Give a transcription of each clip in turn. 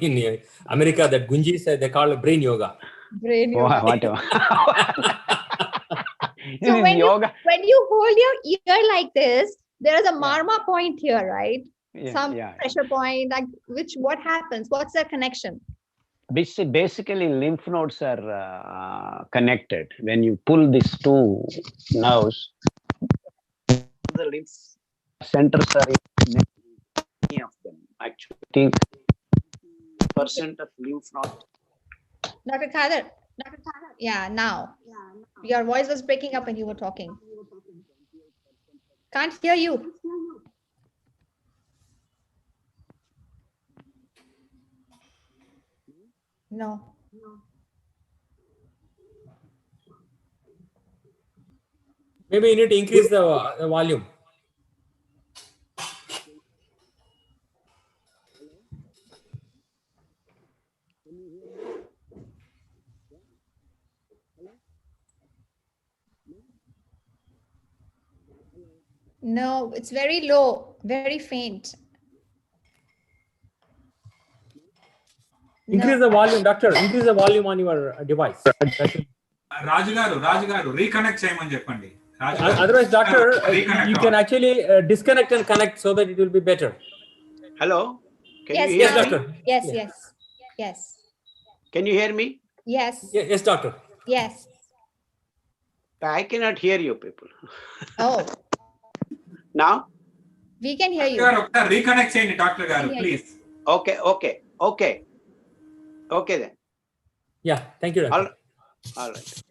In America, that Gunjis, they call it brain yoga. Brain yoga. Whatever. So when yoga. you hold your ear like this, there is a marma point here, right? Some pressure point. Like what happens? What's the connection? Basically, lymph nodes are connected. When you pull these two nerves, the lymph centers are in many of them. Actually, I think % of lymph nodes. Dr. Khader. Yeah, now. Your voice was breaking up when you were talking. Can't hear you. No. Maybe you need to increase the volume. No, it's very low, very faint. Increase the volume, doctor. Increase the volume on your device. Raju garu, reconnect cheyamani cheppandi. Otherwise, doctor, you can actually disconnect and connect so that it will be better. Hello? Can Yes, you hear me? Doctor. Yes. Can you hear me? Yes. Yes, doctor. Yes. I cannot hear you, people. Oh. Now? We can hear you. Reconnect cheyandi, Doctor garu, please. Okay then. Yeah, thank you, doctor. All right.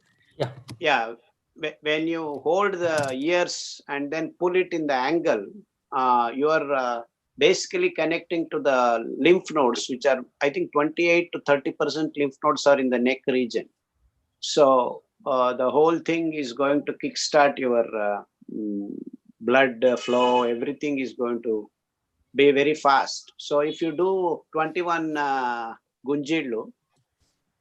Yeah. When you hold the ears and then pull it in the angle, you are basically connecting to the lymph nodes, which are, I think, 28 to 30% lymph nodes are in the neck region. So the whole thing is going to kickstart your blood flow. Everything is going to be very fast. So if you do 21 Gunjidlu,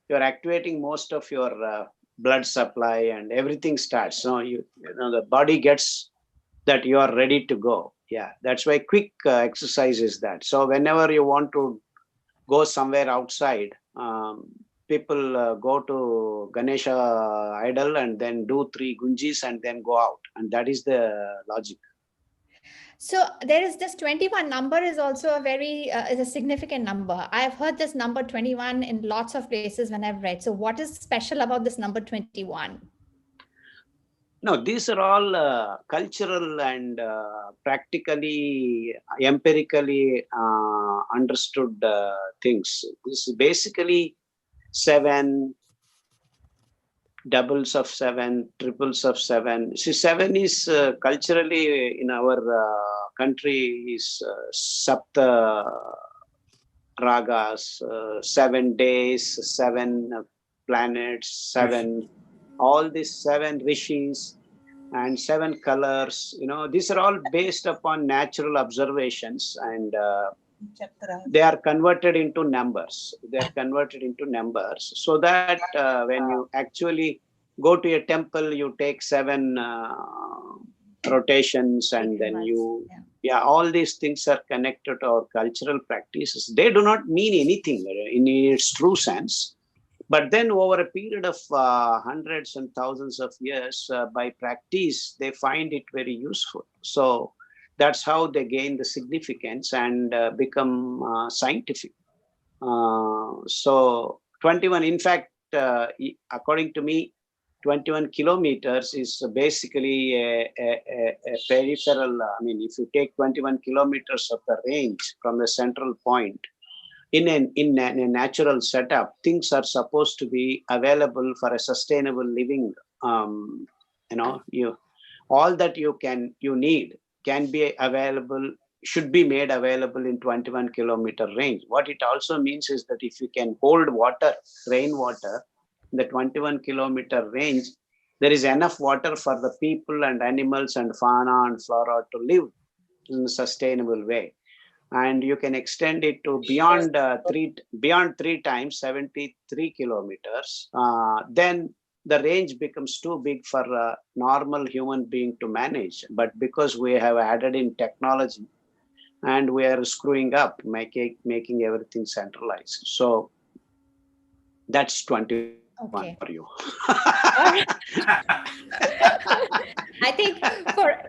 you're activating most of your blood supply and everything starts. So you know the body gets that you are ready to go. Yeah, that's why quick exercise is that. So whenever you want to go somewhere outside, people go to Ganesha idol and then do 3 gunjis and then go out, and that is the logic. So there is this 21 number is also is a significant number. I've heard this number 21 in lots of places when I've read. So what is special about this number 21? No, these are all cultural and practically, empirically understood things. This is basically 7, doubles of 7, triples of 7. See, 7 is culturally in our country is Sapta Ragas, 7 days, 7 planets, 7, all these 7 rishis and 7 colors. You know, these are all based upon natural observations, and they are converted into numbers. They are converted into numbers so that when you actually go to a temple, you take 7 rotations, and then you, all these things are connected to our cultural practices. They do not mean anything in its true sense. But then over a period of hundreds and thousands of years, by practice, they find it very useful. So that's how they gain the significance and become scientific. So 21, in fact, according to me, 21 kilometers is basically a peripheral. I mean, if you take 21 kilometers of the range from the central point, in a natural setup, things are supposed to be available for a sustainable living. All that you need can be available, should be made available in 21 kilometer range. What it also means is that if you can hold water, rainwater, in the 21 kilometer range, there is enough water for the people and animals and fauna and flora to live in a sustainable way. And you can extend it to beyond 3 times 73 kilometers. Then the range becomes too big for a normal human being to manage. But because we have added in technology and we are screwing up, making everything centralized. So that's 21 Okay. for you. I think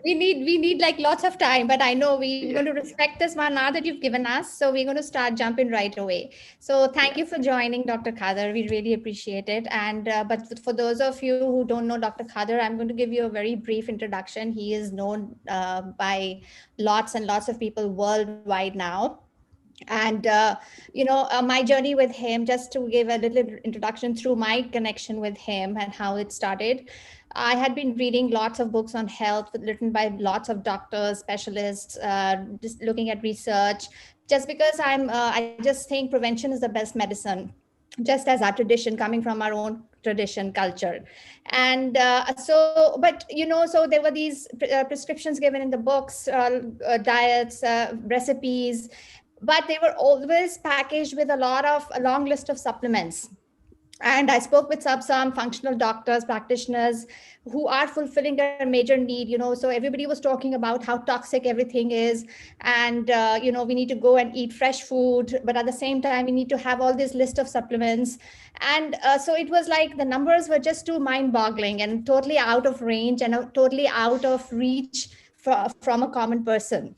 we need like lots of time, but I know we're going to respect this 1 hour that you've given us. So we're going to start jumping right away. So thank you for joining, Dr. Khader. We really appreciate it. And but for those of you who don't know Dr. Khader, I'm going to give you a very brief introduction. He is known by lots and lots of people worldwide now. And my journey with him, just to give a little introduction through my connection with him and how it started. I had been reading lots of books on health written by lots of doctors, specialists, just looking at research, just because I just think prevention is the best medicine, just as our tradition, coming from our own tradition, culture. And so there were these prescriptions given in the books, diets, recipes, but they were always packaged with a long list of supplements. And I spoke with some functional doctors, practitioners who are fulfilling a major need, so everybody was talking about how toxic everything is. And, we need to go and eat fresh food, but at the same time, we need to have all this list of supplements. And so it was like the numbers were just too mind-boggling and totally out of range and totally out of reach from a common person.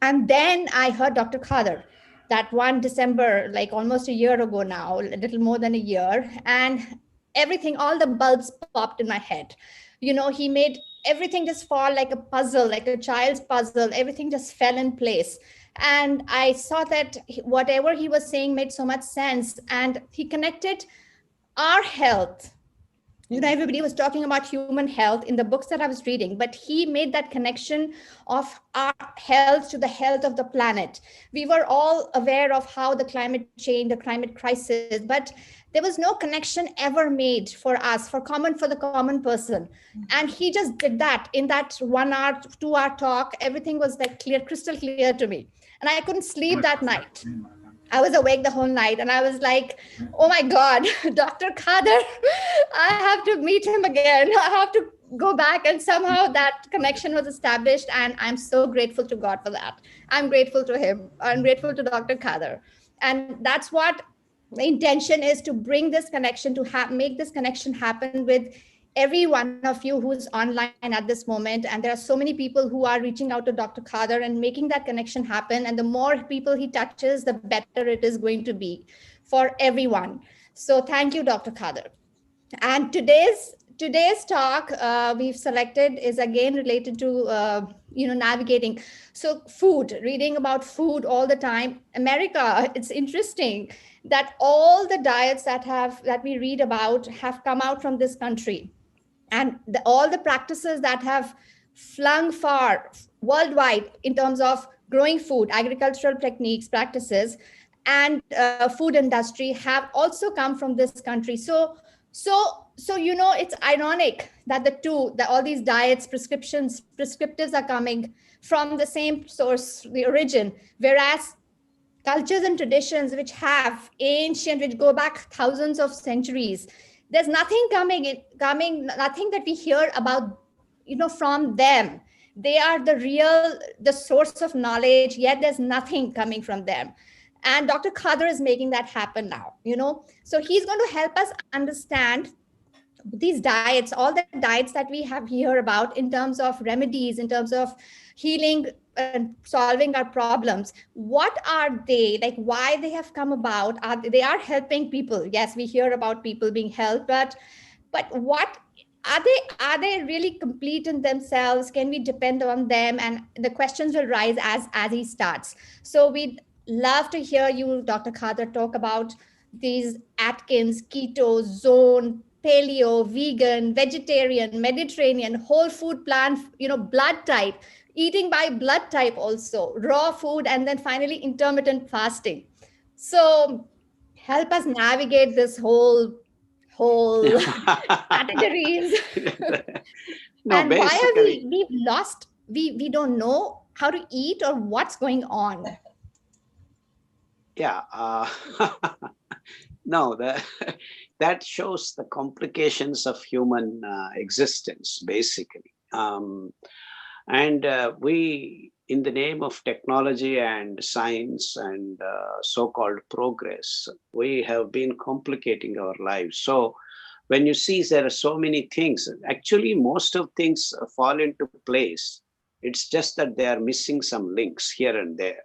And then I heard Dr. Khader that one December, like almost a year ago now, a little more than a year, and everything, all the bulbs popped in my head. He made everything just fall like a puzzle, like a child's puzzle. Everything just fell in place. And I saw that whatever he was saying made so much sense. And he connected our health. Everybody was talking about human health in the books that I was reading, but he made that connection of our health to the health of the planet. We were all aware of how the climate change, the climate crisis, but there was no connection ever made for us, for the common person. And he just did that in that 1 hour, 2 hour talk. Everything was like crystal clear to me. And I couldn't sleep that night. I was awake the whole night and I was like, oh my God, Dr. Khader, I have to meet him again. I have to go back. And somehow that connection was established. And I'm so grateful to God for that. I'm grateful to him. I'm grateful to Dr. Khader. And that's what the intention is, to bring this connection, to make this connection happen with every one of you who's online at this moment. And there are so many people who are reaching out to Dr. Khader and making that connection happen. And the more people he touches, the better it is going to be for everyone. So thank you, Dr. Khader. And today's talk we've selected is again related to navigating. So food, reading about food all the time. America, it's interesting that all the diets that we read about have come out from this country. And all the practices that have flung far worldwide in terms of growing food, agricultural techniques, practices, and food industry have also come from this country. So it's ironic that all these diets, prescriptives are coming from the same source, the origin, whereas cultures and traditions which go back thousands of centuries, there's nothing nothing that we hear about, from them. They are the source of knowledge, yet there's nothing coming from them. And Dr. Khader is making that happen now, So he's going to help us understand these diets, all the diets that we have here about in terms of remedies, in terms of healing and solving our problems. What are they, like why they have come about? They are helping people. Yes, we hear about people being helped, but what are they really complete in themselves? Can we depend on them? And the questions will rise as he starts. So we'd love to hear you, Dr. Khader, talk about these Atkins, keto, zone, paleo, vegan, vegetarian, Mediterranean, whole food plan, blood type, eating by blood type also, raw food, and then finally intermittent fasting. So help us navigate this whole categories. No, and basically, why are we've lost, we don't know how to eat or what's going on. Yeah. No, that shows the complications of human existence, basically. And we in the name of technology and science and so-called progress, we have been complicating our lives. So when you see there are so many things, actually most of things fall into place. It's just that they are missing some links here and there.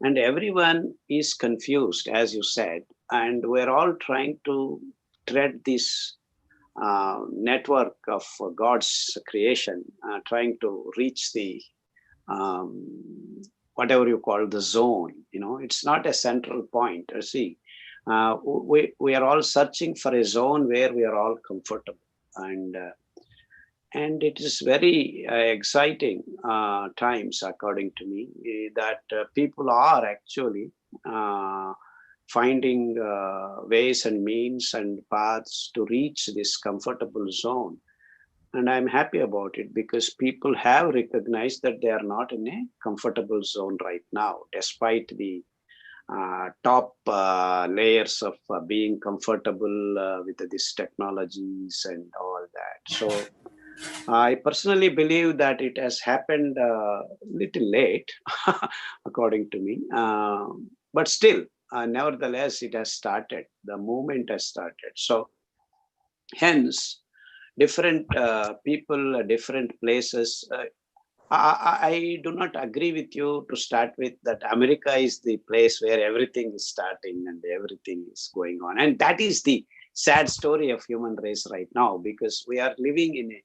And everyone is confused, as you said, and we're all trying to tread this network of God's creation, trying to reach the whatever you call the zone. It's not a central point. See, we are all searching for a zone where we are all comfortable, and it is very exciting times, according to me, that people are actually finding ways and means and paths to reach this comfortable zone. And I'm happy about it, because people have recognized that they are not in a comfortable zone right now, despite the top layers of being comfortable with these technologies and all that. So I personally believe that it has happened a little late, according to me. But still, nevertheless, it has started. The movement has started. So hence, different people, different places. I do not agree with you to start with that America is the place where everything is starting and everything is going on. And that is the sad story of human race right now, because we are living in a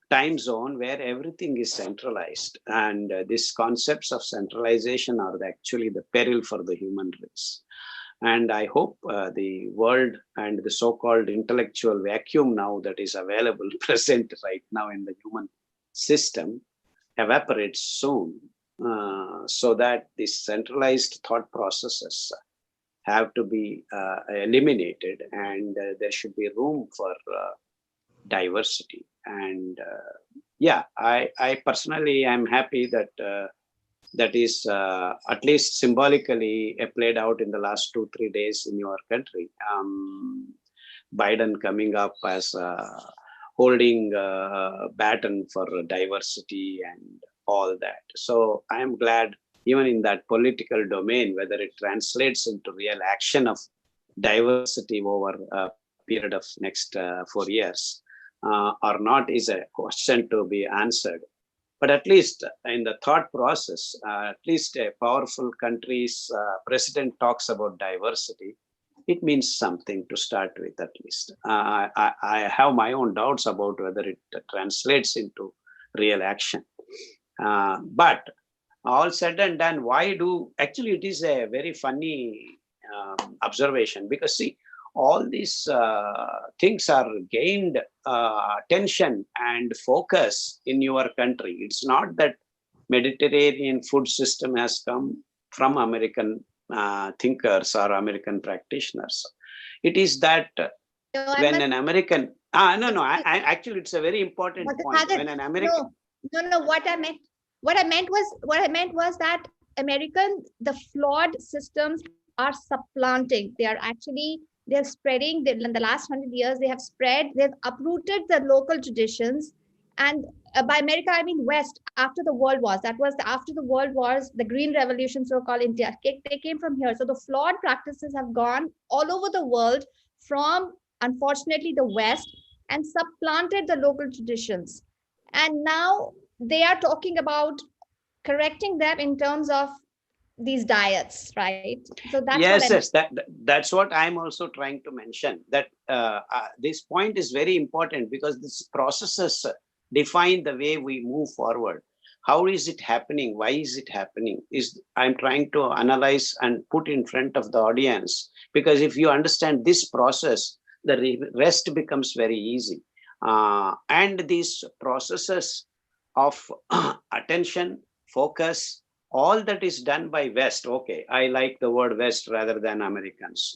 time zone where everything is centralized. And these concepts of centralization are actually the peril for the human race. And I hope the world and the so-called intellectual vacuum now that is available, present right now in the human system, evaporates soon, so that these centralized thought processes have to be eliminated, and there should be room for diversity. And I personally am happy that that is at least symbolically played out in the last 2-3 days in your country. Biden coming up as holding a baton for diversity and all that. So I am glad, even in that political domain, whether it translates into real action of diversity over a period of next 4 years or not is a question to be answered. But at least in the thought process, at least a powerful country's president talks about diversity, it means something to start with, at least. I have my own doubts about whether it translates into real action. But all said and done, actually it is a very funny observation, because see, all these things are gained attention and focus in your country. It's not that Mediterranean food system has come from American thinkers or American practitioners. It is that when an American, actually it's a very important point. When an American, no, what I meant was that the flawed systems are supplanting. They're spreading. In the last 100 years, they've uprooted the local traditions. And by America, I mean West, after the World Wars. That was after the World Wars, the Green Revolution, so-called India, they came from here. So the flawed practices have gone all over the world from, unfortunately, the West, and supplanted the local traditions. And now they are talking about correcting them in terms of these diets, right? So that's that's what I'm also trying to mention, that this point is very important, because these processes define the way we move forward. How is it happening? Why is it happening? I'm trying to analyze and put in front of the audience, because if you understand this process, the rest becomes very easy. And these processes of attention, focus, all that is done by West. Okay, I like the word West rather than Americans.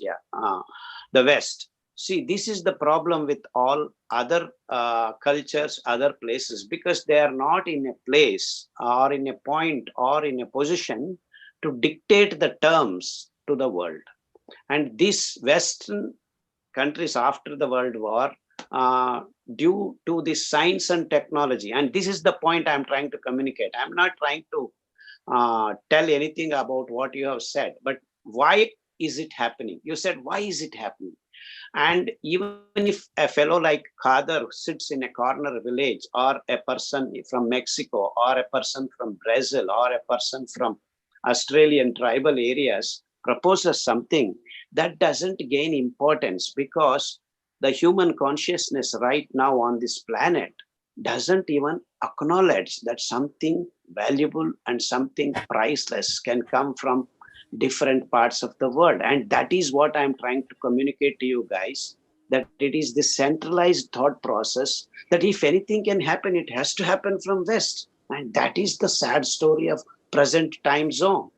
The West. See, this is the problem with all other cultures, other places, because they are not in a place or in a point or in a position to dictate the terms to the world. And these Western countries after the World War due to the science and technology. And this is the point I'm trying to communicate. I'm not trying to tell anything about what you have said, but why is it happening? You said, why is it happening? And even if a fellow like Khader sits in a corner village, or a person from Mexico, or a person from Brazil, or a person from Australian tribal areas proposes something, that doesn't gain importance, because the human consciousness right now on this planet doesn't even acknowledge that something valuable and something priceless can come from different parts of the world. And that is what I'm trying to communicate to you guys, that it is this centralized thought process that if anything can happen, it has to happen from West. And that is the sad story of present time zone.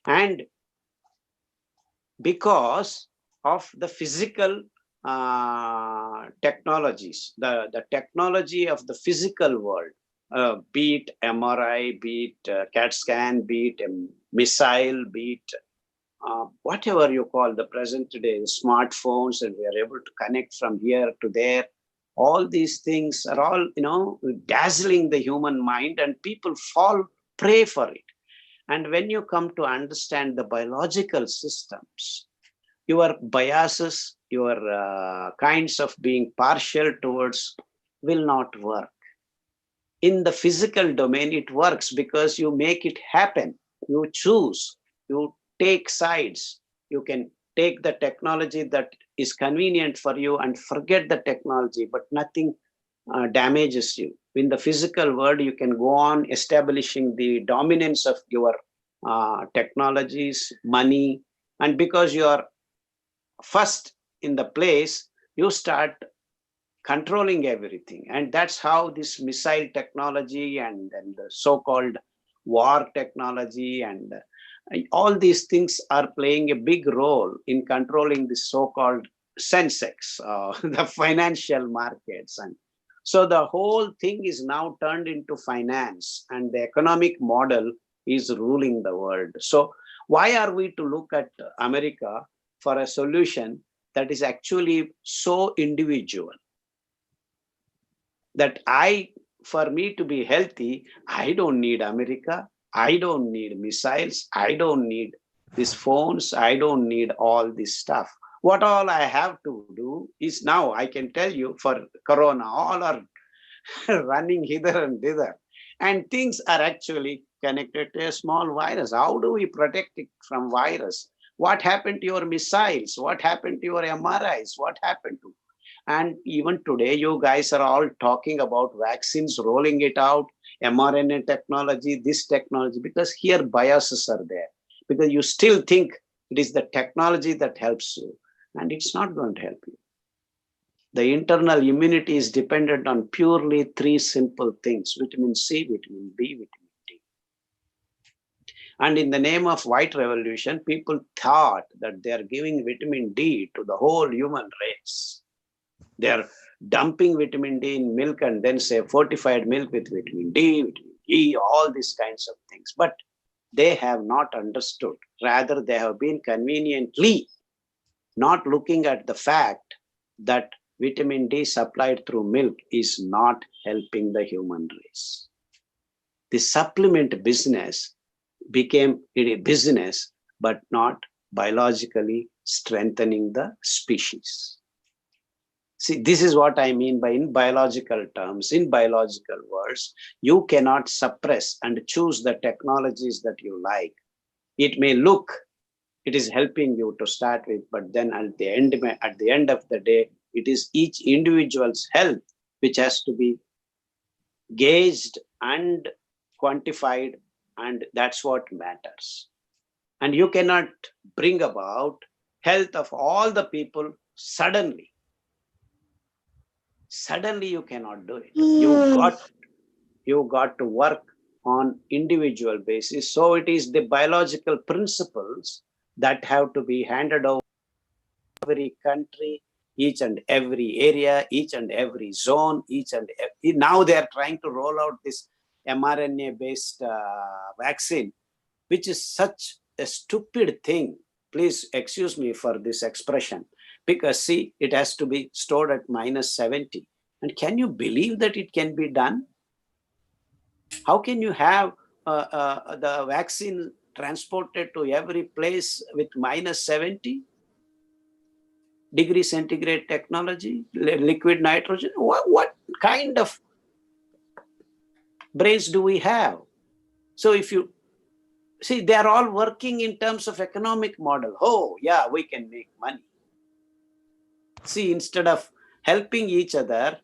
And because of the physical technologies, the technology of the physical world, be it MRI, be it CAT scan, be it a missile, be it whatever you call the present today, smartphones, and we are able to connect from here to there. All these things are all, dazzling the human mind, and people fall prey for it. And when you come to understand the biological systems, your biases, your kinds of being partial towards will not work. In the physical domain, it works because you make it happen. You choose, you take sides. You can take the technology that is convenient for you and forget the technology, but nothing damages you. In the physical world, you can go on establishing the dominance of your technologies, money, and because you are first in the place, you start controlling everything. And that's how this missile technology and the so-called war technology and all these things are playing a big role in controlling the so-called Sensex, the financial markets. And so the whole thing is now turned into finance, and the economic model is ruling the world. So why are we to look at America for a solution that is actually so individual? That for me to be healthy, I don't need America. I don't need missiles. I don't need these phones. I don't need all this stuff. What all I have to do is, now I can tell you, for Corona, all are running hither and thither. And things are actually connected to a small virus. How do we protect it from virus? What happened to your missiles? What happened to your MRIs? What happened to? And even today, you guys are all talking about vaccines, rolling it out, mRNA technology, this technology, because here biases are there. Because you still think it is the technology that helps you, and it's not going to help you. The internal immunity is dependent on purely three simple things: vitamin C, vitamin B, vitamin D. And in the name of white revolution, people thought that they are giving vitamin D to the whole human race. They are dumping vitamin D in milk and then say fortified milk with vitamin D, vitamin E, all these kinds of things. But they have not understood. Rather, they have been conveniently not looking at the fact that vitamin D supplied through milk is not helping the human race. The supplement business became a business, but not biologically strengthening the species. See, this is what I mean by, in biological terms, in biological words, you cannot suppress and choose the technologies that you like. It may look, it is helping you to start with, but then at the end of the day, it is each individual's health which has to be gauged and quantified, and that's what matters. And you cannot bring about health of all the people suddenly. Suddenly you cannot do it. You got to work on individual basis. So it is the biological principles that have to be handed over every country, each and every area, each and every zone, now they are trying to roll out this mRNA based vaccine, which is such a stupid thing. Please excuse me for this expression. because see, it has to be stored at -70. And can you believe that it can be done? How can you have the vaccine transported to every place with -70 degrees centigrade technology, liquid nitrogen? What kind of brains do we have? So if you see, they are all working in terms of economic model. Oh, yeah, we can make money. See, instead of helping each other,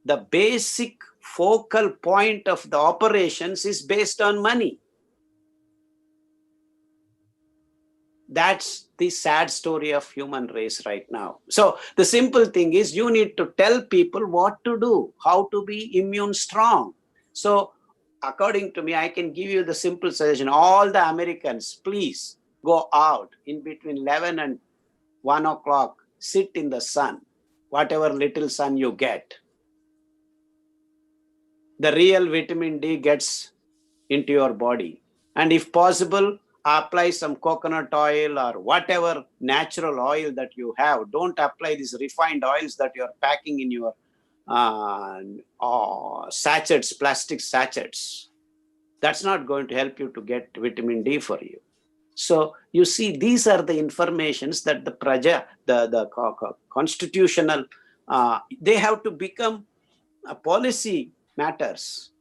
the basic focal point of the operations is based on money. That's the sad story of human race right now. So the simple thing is you need to tell people what to do, how to be immune strong. So according to me, I can give you the simple suggestion. All the Americans, please go out in between 11 and 1 o'clock, sit in the sun, whatever little sun you get. The real vitamin D gets into your body. And if possible, apply some coconut oil or whatever natural oil that you have. Don't apply these refined oils that you're packing in your sachets, plastic sachets. That's not going to help you to get vitamin D for you. So you see, these are the informations that the constitutional, they have to become a policy matters.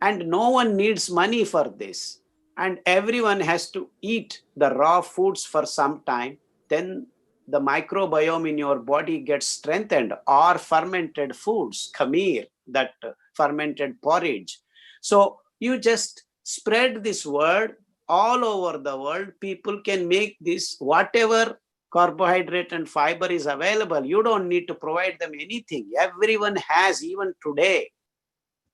And no one needs money for this. And everyone has to eat the raw foods for some time. Then the microbiome in your body gets strengthened, or fermented foods, khamir, that fermented porridge. So you just spread this word all over the world. People can make this, whatever carbohydrate and fiber is available. You don't need to provide them anything. Everyone has, even today,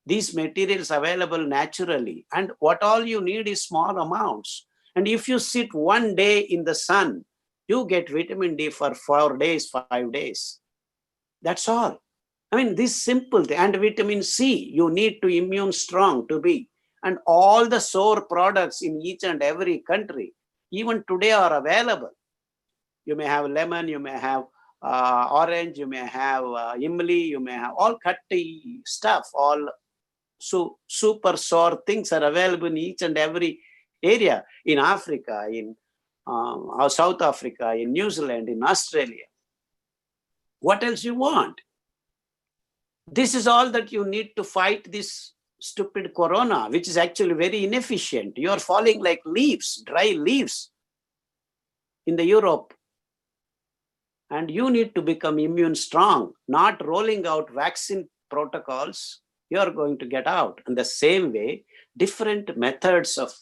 these materials available naturally. And what all you need is small amounts. And if you sit one day in the sun, you get vitamin D for 4 days, 5 days. That's all. I mean, this simple thing. And vitamin C, you need to immune strong to be. And all the SOAR products in each and every country, even today, are available. You may have lemon, you may have orange, you may have imli, you may have all cutty stuff, all super SOAR things are available in each and every area, in Africa, in South Africa, in New Zealand, in Australia. What else you want? This is all that you need to fight this stupid corona, which is actually very inefficient. You are falling like leaves, dry leaves in the Europe. And you need to become immune strong, not rolling out vaccine protocols. You are going to get out. In the same way, different methods of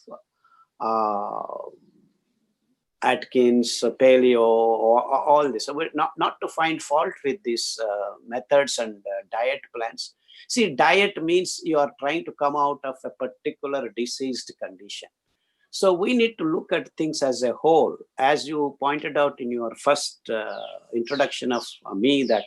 Atkins, paleo, all this. So we're not to find fault with these methods and diet plans. See, diet means you are trying to come out of a particular diseased condition. So we need to look at things as a whole. As you pointed out in your first introduction of me, that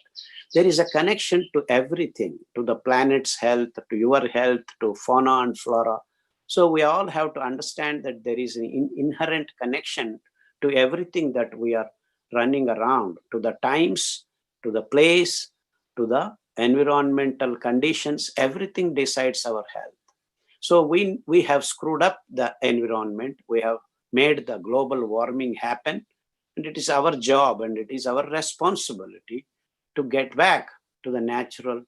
there is a connection to everything, to the planet's health, to your health, to fauna and flora. So we all have to understand that there is an inherent connection to everything that we are running around, to the times, to the place, to the environmental conditions. Everything decides our health. So we have screwed up the environment. We have made the global warming happen. And it is our job and it is our responsibility to get back to the natural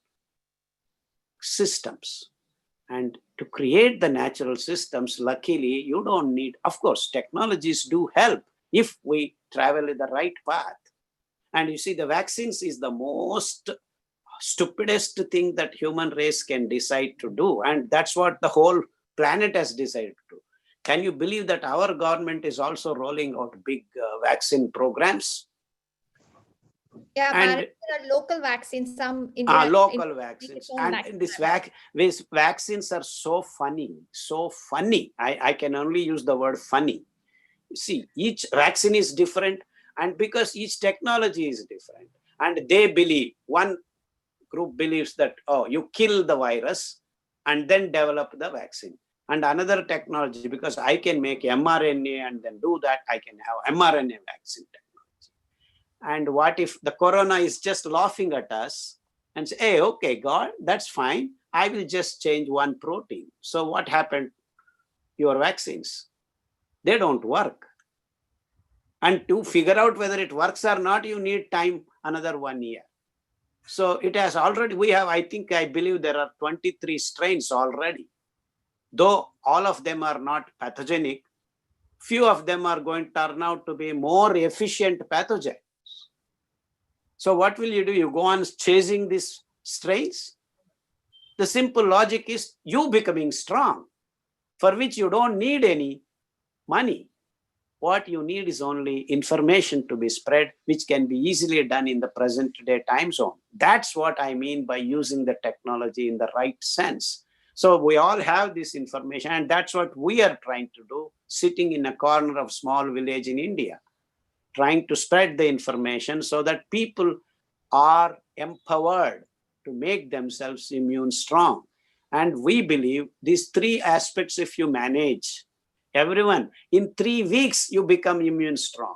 systems. And to create the natural systems, luckily, you don't need, of course, technologies do help if we travel in the right path. And you see, the vaccines is the most stupidest thing that human race can decide to do. And that's what the whole planet has decided to do. Can you believe that our government is also rolling out big vaccine programs? Yeah, And there are local vaccines, some local vaccines. And these vaccines are so funny, so funny. I can only use the word funny. See, each vaccine is different, and because each technology is different, and they believe, one group believes that, oh, you kill the virus and then develop the vaccine. And another technology, because I can make mRNA and then do that, I can have mRNA vaccine technology. And what if the corona is just laughing at us and say, hey, okay, God, that's fine. I will just change one protein. So what happened? Your vaccines, they don't work. And to figure out whether it works or not, you need time, another 1 year. So it has already, I believe there are 23 strains already. Though all of them are not pathogenic, few of them are going to turn out to be more efficient pathogens. So what will you do? You go on chasing these strains? The simple logic is you becoming strong, for which you don't need any money. What you need is only information to be spread, which can be easily done in the present day time zone. That's what I mean by using the technology in the right sense. So we all have this information, and that's what we are trying to do, sitting in a corner of small village in India, trying to spread the information so that people are empowered to make themselves immune strong. And we believe these three aspects, if you manage, everyone, in 3 weeks, you become immune strong,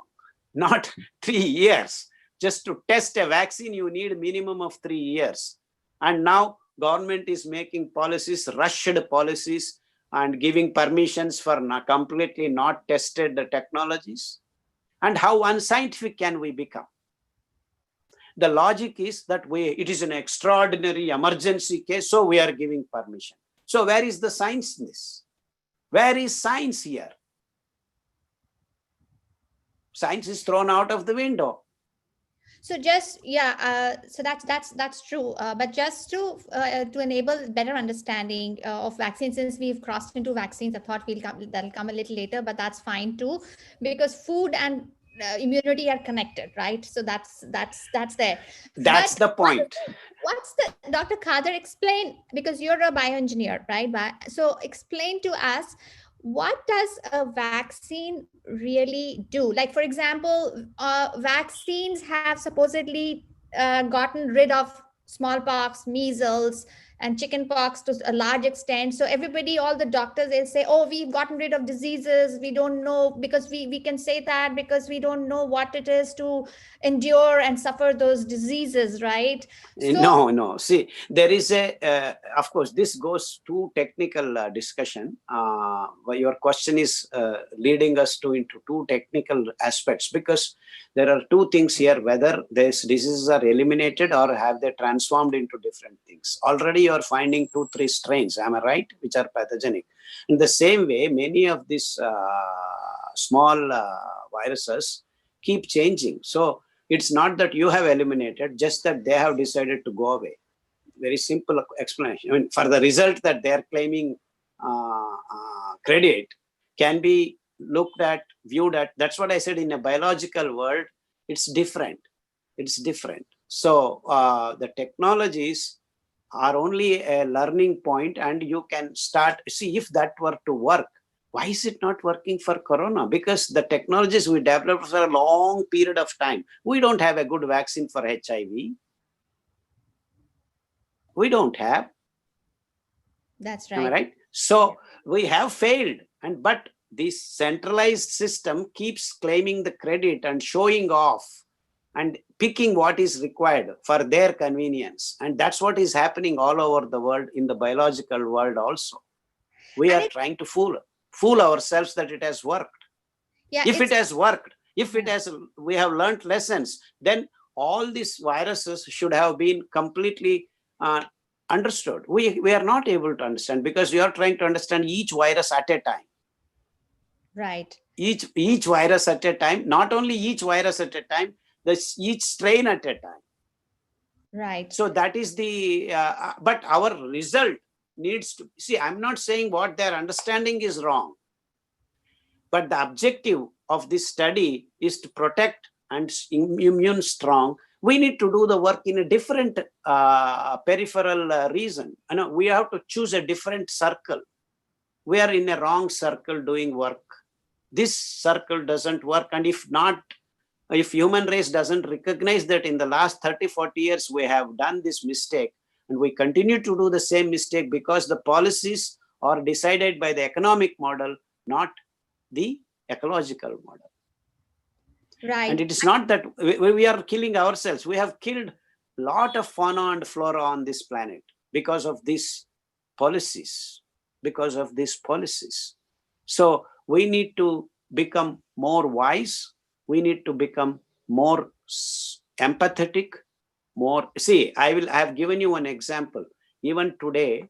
not 3 years. Just to test a vaccine, you need a minimum of 3 years. And now government is making policies, rushed policies, and giving permissions for completely not tested technologies. And how unscientific can we become? The logic is that it is an extraordinary emergency case, so we are giving permission. So where is the science in this? Where is science here? Science is thrown out of the window. So just, so that's true. But just to enable better understanding of vaccines, since we've crossed into vaccines, I thought that'll come a little later, but that's fine too, because food and immunity are connected, right? So that's there. That's But the point. Dr. Khader, explain, because you're a bioengineer, right? So explain to us, what does a vaccine really do? Like, for example, vaccines have supposedly gotten rid of smallpox, measles, and chickenpox to a large extent. So everybody, all the doctors, they'll say, oh, we've gotten rid of diseases. We don't know, because we can say that because we don't know what it is to endure and suffer those diseases, right? So, No. See, there is of course, this goes to technical discussion. But your question is leading us into two technical aspects, because there are two things here, whether these diseases are eliminated or have they transformed into different things. Already you are finding 2-3 strains, am I right, which are pathogenic. In the same way, many of these small viruses keep changing. So it's not that you have eliminated, just that they have decided to go away. Very simple explanation. I mean, for the result that they are claiming credit can be looked at, viewed at. That's what I said, in a biological world, it's different. It's different. So the technologies are only a learning point, and you can start, see if that were to work. Why is it not working for corona? Because the technologies we developed for a long period of time. We don't have a good vaccine for HIV. We don't have. that's Am I right. right? So we have failed, but this centralized system keeps claiming the credit and showing off and picking what is required for their convenience. And that's what is happening all over the world, in the biological world also. We are trying to fool ourselves that it has worked. Yeah, If it has worked, we have learned lessons, then all these viruses should have been completely understood. We are not able to understand, because we are trying to understand each virus at a time. right. Each virus at a time, not only each virus at a time, each strain at a time. Right. So that is the, but our result needs to, see, I'm not saying what their understanding is wrong, but the objective of this study is to protect and immune strong. We need to do the work in a different peripheral reason. We have to choose a different circle. We are in a wrong circle doing work. This circle doesn't work. And if human race doesn't recognize that in the last 30-40 years we have done this mistake, and we continue to do the same mistake because the policies are decided by the economic model, not the ecological model. Right. And it is not that we are killing ourselves. We have killed a lot of fauna and flora on this planet because of these policies, So we need to become more wise. We need to become more empathetic, more. See, I have given you an example. Even today,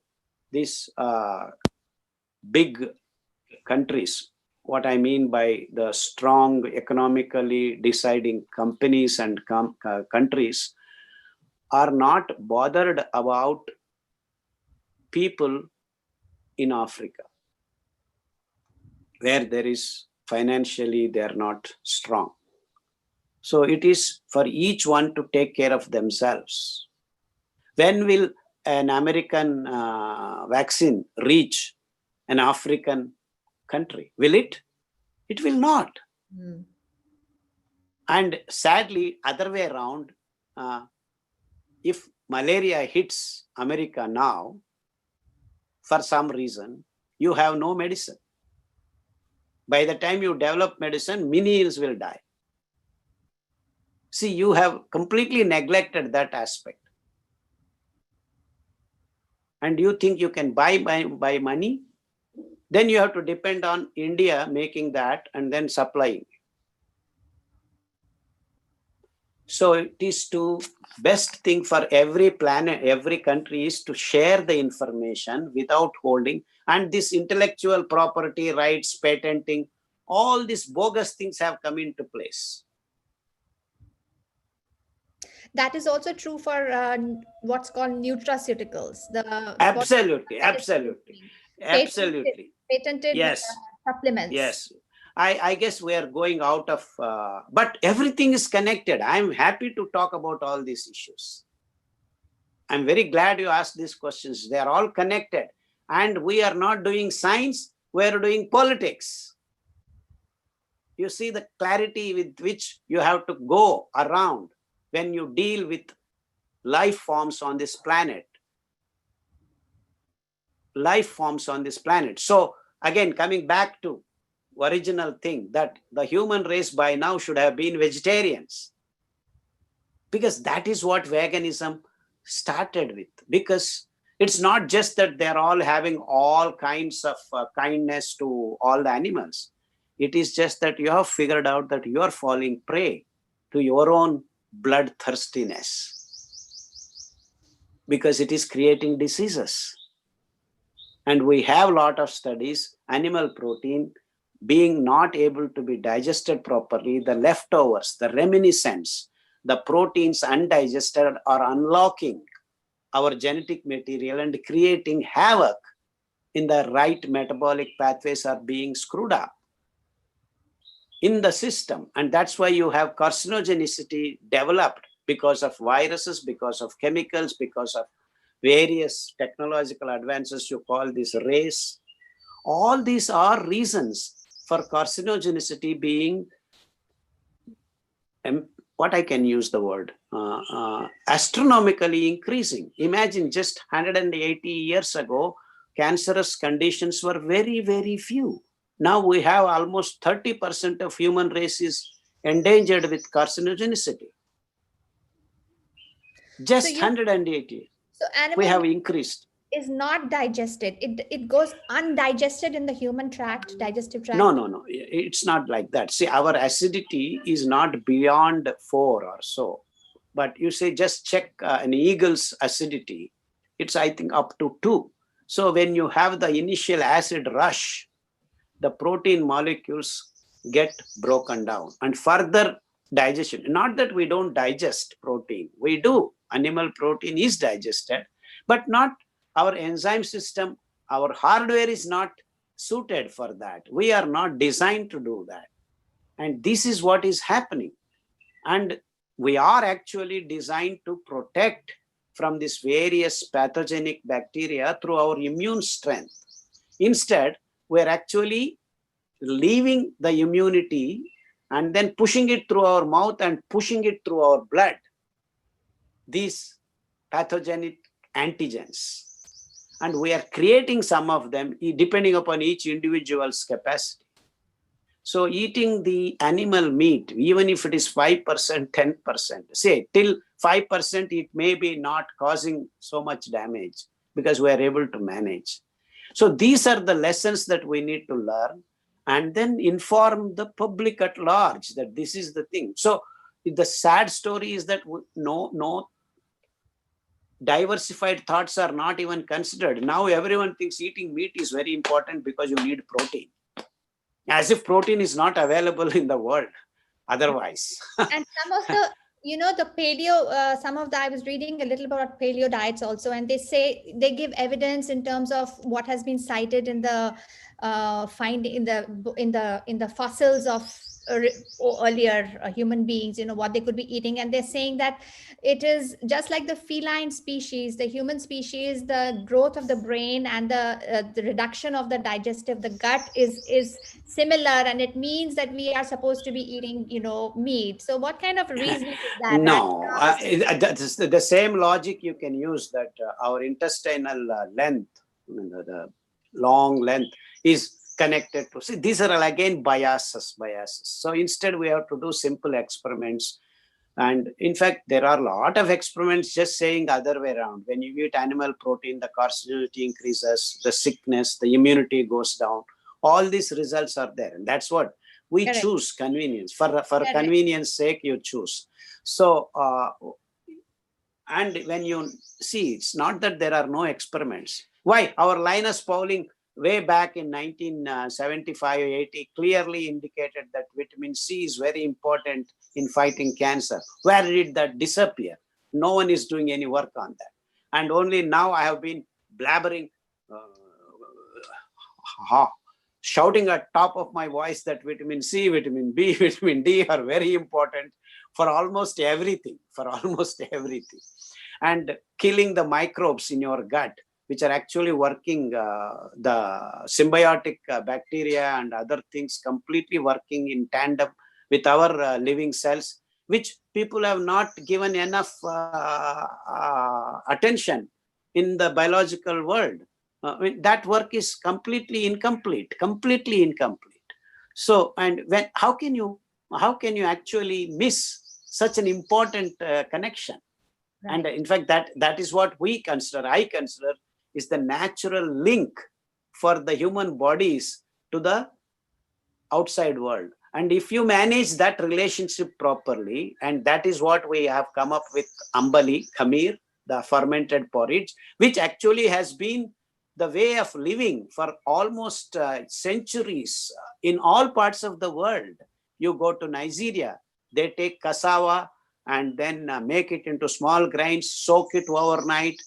these big countries, what I mean by the strong economically deciding companies and countries, are not bothered about people in Africa, where there is financially they are not strong. So it is for each one to take care of themselves. When will an American vaccine reach an African country? Will it? It will not. Mm. And sadly, other way around, if malaria hits America now, for some reason, you have no medicine. By the time you develop medicine, millions will die. See, you have completely neglected that aspect. And you think you can buy money? Then you have to depend on India making that and then supplying. So it is to best thing for every planet, every country is to share the information without holding. And this intellectual property rights, patenting, all these bogus things have come into place. That is also true for what's called nutraceuticals. Absolutely. Patented Yes. supplements. Yes. I guess we are going out of, but everything is connected. I'm happy to talk about all these issues. I'm very glad you asked these questions. They are all connected. And we are not doing science, we're doing politics. You see the clarity with which you have to go around when you deal with life forms on this planet. So again, coming back to original thing, that the human race by now should have been vegetarians, because that is what veganism started with. Because it's not just that they're all having all kinds of kindness to all the animals. It is just that you have figured out that you are falling prey to your own bloodthirstiness, because it is creating diseases. And we have a lot of studies, animal protein being not able to be digested properly, the leftovers, the reminiscents, the proteins undigested are unlocking our genetic material and creating havoc in the right metabolic pathways are being screwed up in the system. And that's why you have carcinogenicity developed because of viruses, because of chemicals, because of various technological advances. You call this race. All these are reasons for carcinogenicity being, what I can use the word, astronomically increasing. Imagine just 180 years ago, cancerous conditions were very, very few. Now we have almost 30% of human race is endangered with carcinogenicity. Just 180. So we have increased. Is not digested. It goes undigested in the human tract, digestive tract. No. It's not like that. See, our acidity is not beyond 4 or so. But you say just check an eagle's acidity. It's, I think, up to 2. So when you have the initial acid rush, the protein molecules get broken down and further digestion. Not that we don't digest protein. We do. Animal protein is digested, but not our enzyme system. Our hardware is not suited for that. We are not designed to do that. And this is what is happening. And we are actually designed to protect from this various pathogenic bacteria through our immune strength. Instead, we're actually leaving the immunity and then pushing it through our mouth and pushing it through our blood. These pathogenic antigens. And we are creating some of them depending upon each individual's capacity. So eating the animal meat, even if it is 5%, 10%, say till 5%, it may be not causing so much damage because we are able to manage. So these are the lessons that we need to learn and then inform the public at large that this is the thing. So the sad story is that no diversified thoughts are not even considered. Now everyone thinks eating meat is very important because you need protein. As if protein is not available in the world otherwise. And some of the, the paleo, I was reading a little about paleo diets also, and they say they give evidence in terms of what has been cited in the in the fossils of earlier human beings, what they could be eating. And they're saying that it is just like the feline species, the human species, the growth of the brain and the reduction of the digestive, the gut is similar, and it means that we are supposed to be eating, meat. So what kind of reasoning is that? No, that's the same logic you can use, that our intestinal length, the long length is connected to, see, these are again biases. So instead we have to do simple experiments. And in fact, there are a lot of experiments just saying other way around. When you eat animal protein, the carcinogenity increases, the sickness, the immunity goes down. All these results are there. And that's what we Correct. choose, convenience. For Correct. convenience sake, you choose. So, and when you see, it's not that there are no experiments. Why? Our Linus Pauling way back in 1975-80 clearly indicated that vitamin C is very important in fighting cancer. Where did that disappear? No one is doing any work on that. And only now I have been blabbering, shouting at top of my voice that vitamin C, vitamin B, vitamin D are very important for almost everything, and killing the microbes in your gut, which are actually working, the symbiotic bacteria and other things completely working in tandem with our living cells, which people have not given enough attention in the biological world. That work is completely incomplete. So, and how can you actually miss such an important connection? Right. And in fact, that is what I consider is the natural link for the human bodies to the outside world. And if you manage that relationship properly, and that is what we have come up with Ambali, Khamir, the fermented porridge, which actually has been the way of living for almost centuries in all parts of the world. You go to Nigeria, they take cassava and then make it into small grains, soak it overnight,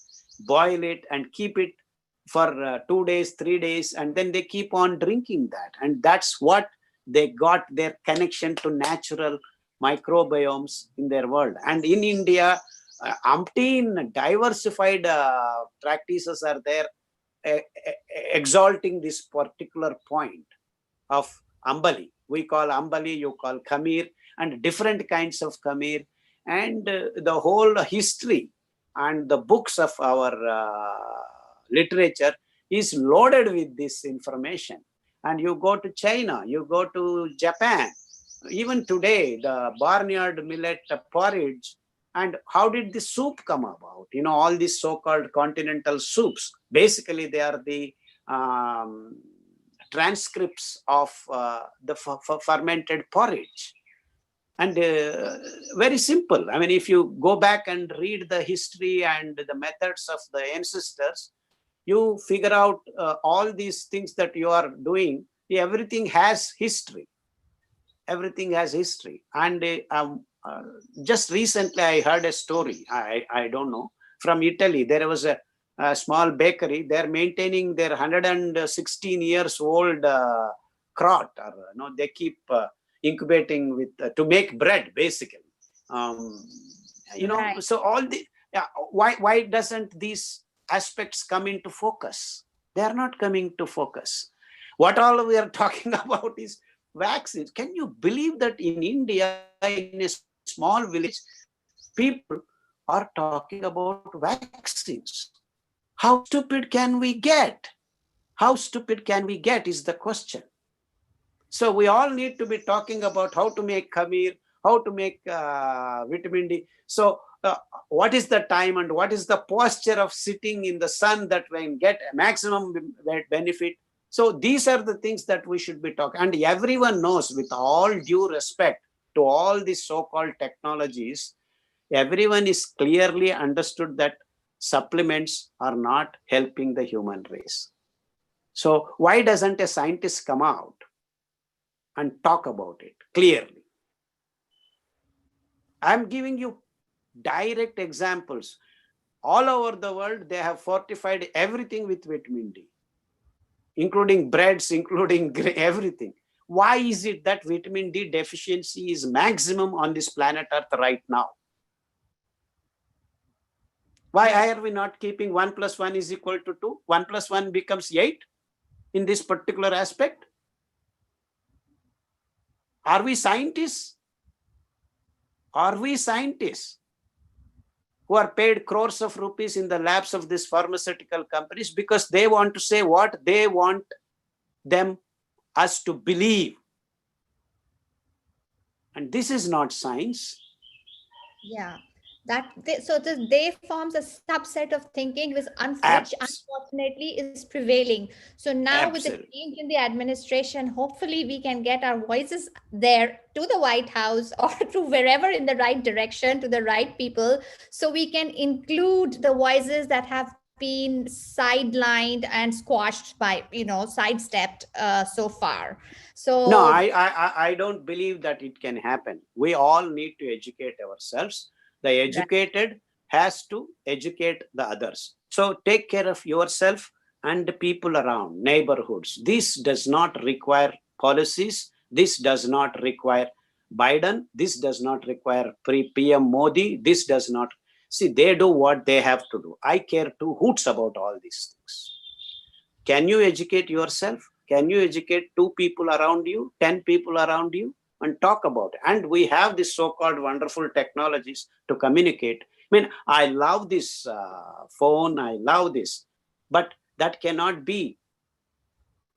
boil it and keep it for 2 days, 3 days, and then they keep on drinking that. And that's what they got their connection to natural microbiomes in their world. And in India, umpteen diversified practices are there, exalting this particular point of Ambali. We call Ambali, you call Khamir, and different kinds of Khamir, and the whole history and the books of our literature is loaded with this information. And you go to China, you go to Japan, even today, the barnyard millet porridge. And how did the soup come about? All these so-called continental soups, basically they are the transcripts of the fermented porridge. And very simple. I mean, if you go back and read the history and the methods of the ancestors, you figure out all these things that you are doing. Everything has history. And just recently, I heard a story. I don't know, from Italy. There was a small bakery. They're maintaining their 116 years old crot. They keep incubating with to make bread, basically. Right. So all the why doesn't these aspects come into focus? They are not coming to focus. What all we are talking about is vaccines. Can you believe that in India, in a small village, people are talking about vaccines? How stupid can we get? Is the question. So we all need to be talking about how to make khamir, how to make vitamin D. So what is the time and what is the posture of sitting in the sun that we can get a maximum benefit? So these are the things that we should be talking. And everyone knows, with all due respect to all these so-called technologies, everyone is clearly understood that supplements are not helping the human race. So why doesn't a scientist come out and talk about it clearly? I'm giving you direct examples. All over the world, they have fortified everything with vitamin D, including breads, including everything. Why is it that vitamin D deficiency is maximum on this planet Earth right now? Why are we not keeping 1 + 1 = 2? 1 + 1 becomes 8 in this particular aspect. Are we scientists? Are we scientists who are paid crores of rupees in the labs of these pharmaceutical companies because they want to say what they want us to believe? And this is not science. Yeah. They forms a subset of thinking which unfortunately is prevailing. So now with the change in the administration, hopefully we can get our voices there to the White House or to wherever in the right direction, to the right people, so we can include the voices that have been sidelined and squashed by, sidestepped so far. So no, I don't believe that it can happen. We all need to educate ourselves. The educated has to educate the others. So take care of yourself and the people around, neighborhoods. This does not require policies. This does not require Biden. This does not require PM Modi. This does not. See, they do what they have to do. I care 2 hoots about all these things. Can you educate yourself? Can you educate 2 people around you, 10 people around you? And talk about it. And we have this so-called wonderful technologies to communicate. I mean, I love this phone, I love this, but that cannot be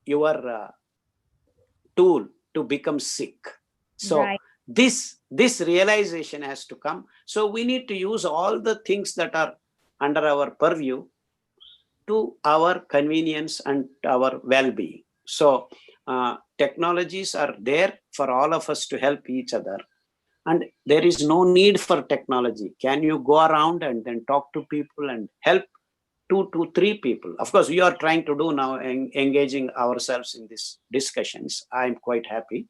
your tool to become sick. So this realization has to come. So we need to use all the things that are under our purview to our convenience and our well-being. So technologies are there for all of us to help each other, and there is no need for technology. Can you go around and then talk to people and help 2 to 3 people? Of course, we are trying to do now, engaging ourselves in these discussions. I'm quite happy,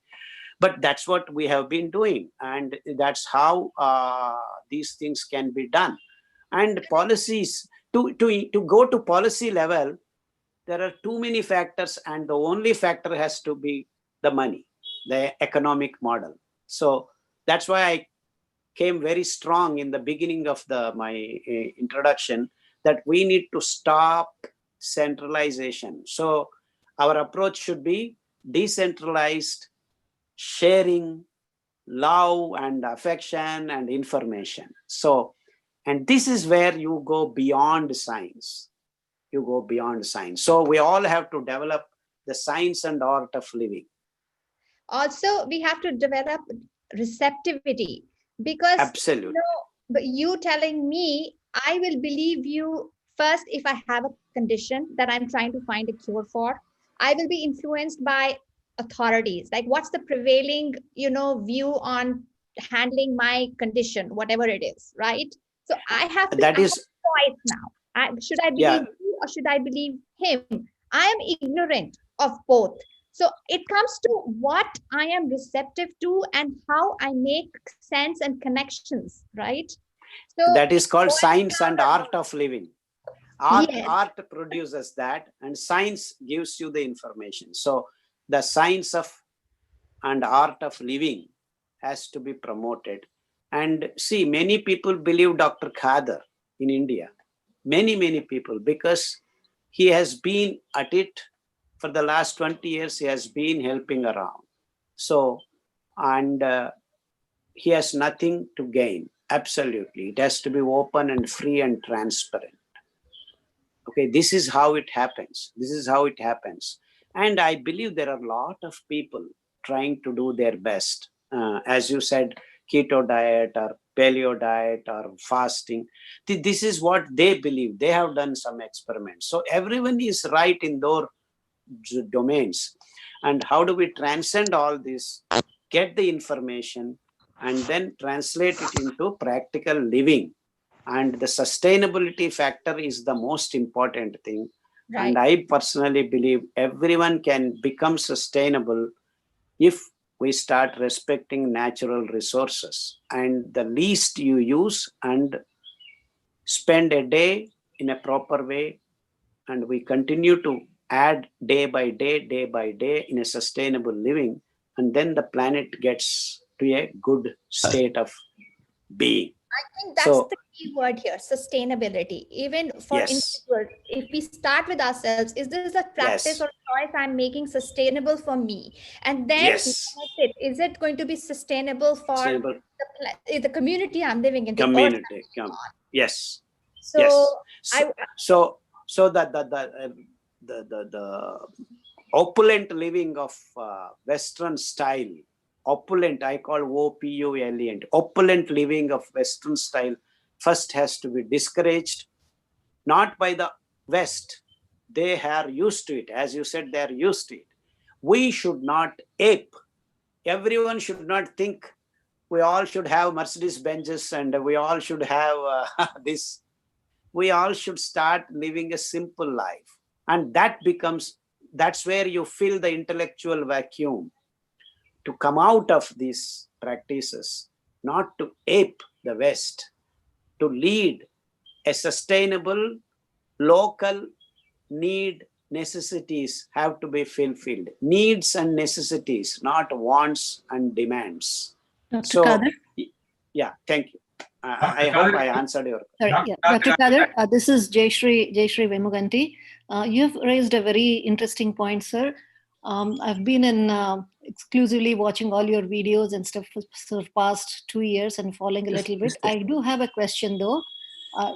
but that's what we have been doing, and that's how these things can be done. And policies, to go to policy level, there are too many factors, and the only factor has to be the money, the economic model. So that's why I came very strong in the beginning of my introduction that we need to stop centralization. So our approach should be decentralized, sharing, love and affection and information. So, and this is where you go beyond science. You go beyond science. So we all have to develop the science and art of living. Also, we have to develop receptivity, because absolutely, but you telling me, I will believe you first if I have a condition that I'm trying to find a cure for. I will be influenced by authorities, like what's the prevailing view on handling my condition, whatever it is, right? So I have to have a choice now. Should I believe you or should I believe him? I am ignorant of both. So it comes to what I am receptive to and how I make sense and connections, right? So that is called science and art of living. Art produces that, and science gives you the information. So the science of and art of living has to be promoted. And see, many people believe Dr. Khadar in India. Many people, because he has been at it for the last 20 years. He has been helping around. So, and he has nothing to gain. Absolutely. It has to be open and free and transparent. Okay, this is how it happens. This is how it happens. And I believe there are a lot of people trying to do their best. As you said, keto diet or paleo diet or fasting. This is what they believe. They have done some experiments. So everyone is right in their domains. And how do we transcend all this, get the information, and then translate it into practical living? And the sustainability factor is the most important thing. Right. And I personally believe everyone can become sustainable if we start respecting natural resources. And the least you use and spend a day in a proper way, and we continue to add day by day in a sustainable living, and then the planet gets to a good state of being. I think that's So, the key word here, sustainability. Even for Yes. individuals, if we start with ourselves, is this a practice Yes. or choice I'm making sustainable for me? And then Yes. is it going to be sustainable for Sustainable the community I'm living in, the earth I'm community. living on? Yes. So Yes. I So the opulent living of Western style, opulent, I call OPULENT, opulent living of Western style first has to be discouraged, not by the West. They are used to it. As you said, they are used to it. We should not ape. Everyone should not think we all should have Mercedes Benzes and we all should have this. We all should start living a simple life. And that's where you fill the intellectual vacuum to come out of these practices, not to ape the West, to lead a sustainable, local need, necessities have to be fulfilled. Needs and necessities, not wants and demands. Dr. So, Kadir? yeah, thank you. I hope I answered your question. Sorry, yeah. Dr. Kadir, this is Jayashree Vemuganti. You've raised a very interesting point, sir. I've been in exclusively watching all your videos and stuff for sort of past 2 years and following a little bit. I do have a question though.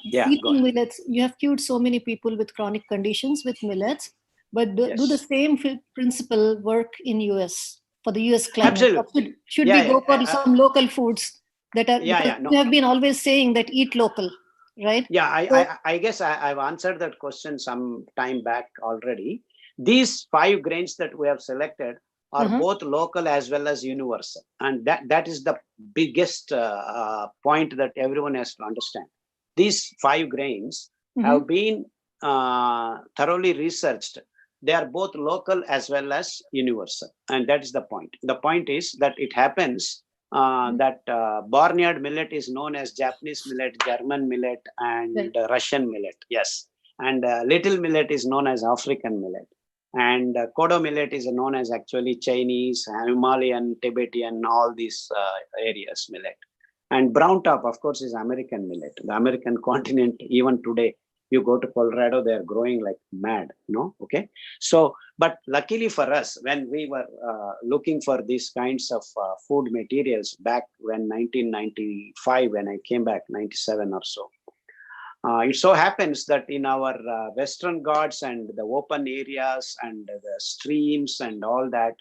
Yeah, go Eating ahead. millets, you have cured so many people with chronic conditions with millets, but do the Yes. same principle work in US for the US climate? Absolutely. Or should Yeah, we go yeah, for some local foods that are, Yeah, because yeah, no. you have been always saying that eat local, right? Yeah, So- I guess I've answered that question some time back already. These 5 grains that we have selected are Uh-huh. both local as well as universal. And that is the biggest point that everyone has to understand. These 5 grains have been thoroughly researched. They are both local as well as universal. And that is the point. The point is that it happens that barnyard millet is known as Japanese millet, German millet, and Right. Russian millet. Yes. And little millet is known as African millet. And kodo millet is known as actually Chinese, Himalayan, Tibetan, all these areas millet. And brown top, of course, is American millet. The American continent, even today, you go to Colorado, they're growing like mad, okay? So, but luckily for us, when we were looking for these kinds of food materials back when 1995, when I came back, 97 or so, it so happens that in our Western Ghats and the open areas and the streams and all that,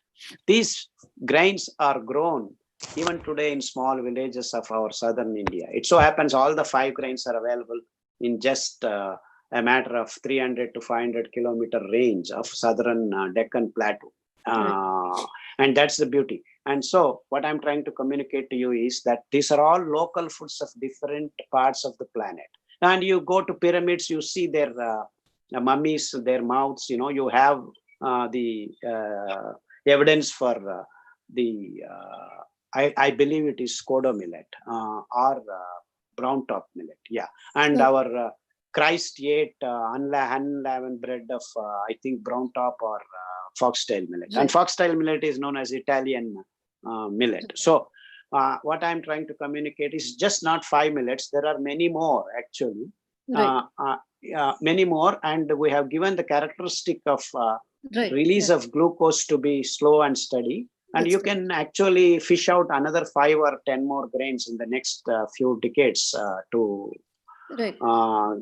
these grains are grown even today in small villages of our southern India. It so happens all the 5 grains are available in just a matter of 300 to 500 kilometer range of southern Deccan Plateau. And that's the beauty. And so what I'm trying to communicate to you is that these are all local foods of different parts of the planet. And you go to pyramids, you see their mummies, their mouths, you have the evidence for I believe it is kodo millet or brown top millet. Yeah. And our Christ ate unleavened bread of, I think, brown top or foxtail millet. Right. And foxtail millet is known as Italian millet. So what I'm trying to communicate is just not 5 millets. There are many more, actually. Right. Many more. And we have given the characteristic of Right. release of glucose to be slow and steady. And That's you right. can actually fish out another 5 or 10 more grains in the next few decades to Right.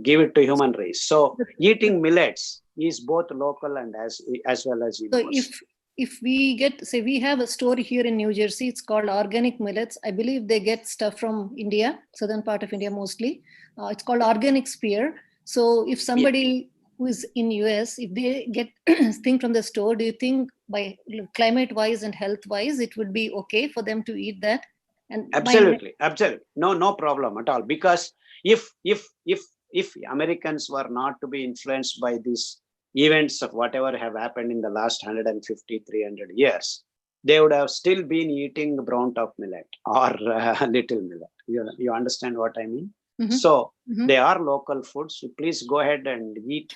give it to human race. So eating millets is both local and as well as So universal. if we get, say, we have a store here in New Jersey, it's called Organic Millets. I believe they get stuff from India, southern part of India mostly. It's called Organic Spear. So if somebody who is in US, if they get thing from the store, do you think by climate wise and health wise, it would be okay for them to eat that? And Absolutely. No problem at all. Because if Americans were not to be influenced by these events of whatever have happened in the last 150, 300 years, they would have still been eating brown top millet or little millet. You understand what I mean? Mhm. So Mhm. they are local foods. So please go ahead and eat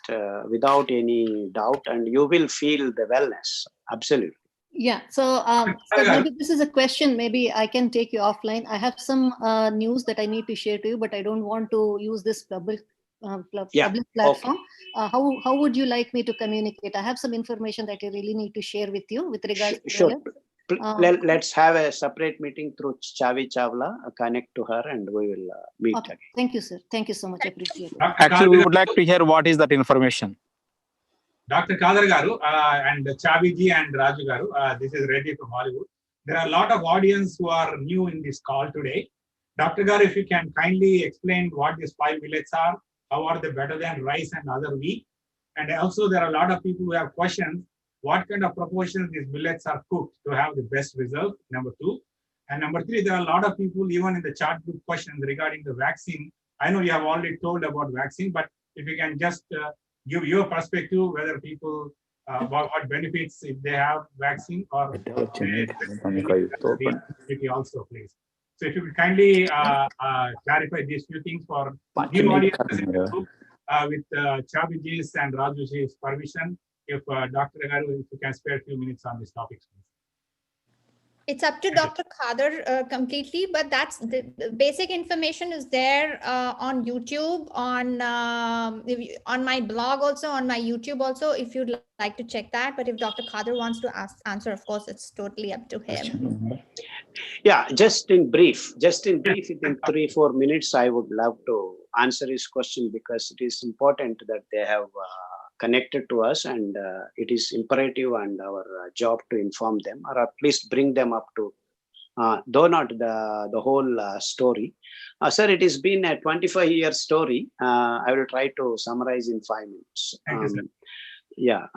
without any doubt, and you will feel the wellness. Absolutely. Yeah, so maybe this is a question, maybe I can take you offline. I have some news that I need to share to you, but I don't want to use this public public platform. How would you like me to communicate? I have some information that I really need to share with you with regards to Sure. millet. Let's have a separate meeting through Chavi Chawla. Connect to her, and we will meet Okay. again. Thank you, sir. Thank you so much. I appreciate it. Actually, we would like to hear what is that information. Dr. Kadar Garu and Chaviji and Raju Garu, this is Reddy from Hollywood. There are a lot of audience who are new in this call today. Dr. Garu, if you can kindly explain what these 5 millets are, how are they better than rice and other wheat? And also there are a lot of people who have questions, what kind of proportions these millets are cooked to have the best result, number 2. And number 3, there are a lot of people even in the chat group questions regarding the vaccine. I know you have already told about vaccine, but if you can just give your perspective, whether people, what benefits if they have vaccine or also, please. So if you could kindly clarify these few things for new audiences in the group, with Chabij's and Rajuji's permission, if Dr. Garu, if you can spare a few minutes on this topic, please. It's up to Dr. Khader completely, but that's the basic information is there on YouTube, on my blog also, on my YouTube also, if you'd like to check that. But if Dr. Khader wants to answer, of course, it's totally up to him. Yeah, just in brief, within 3-4 minutes, I would love to answer his question, because it is important that they have connected to us, and it is imperative and our job to inform them, or at least bring them up to, though not the whole story. Sir, it has been a 25-year story. I will try to summarize in 5 minutes. Thank you, sir. Yeah.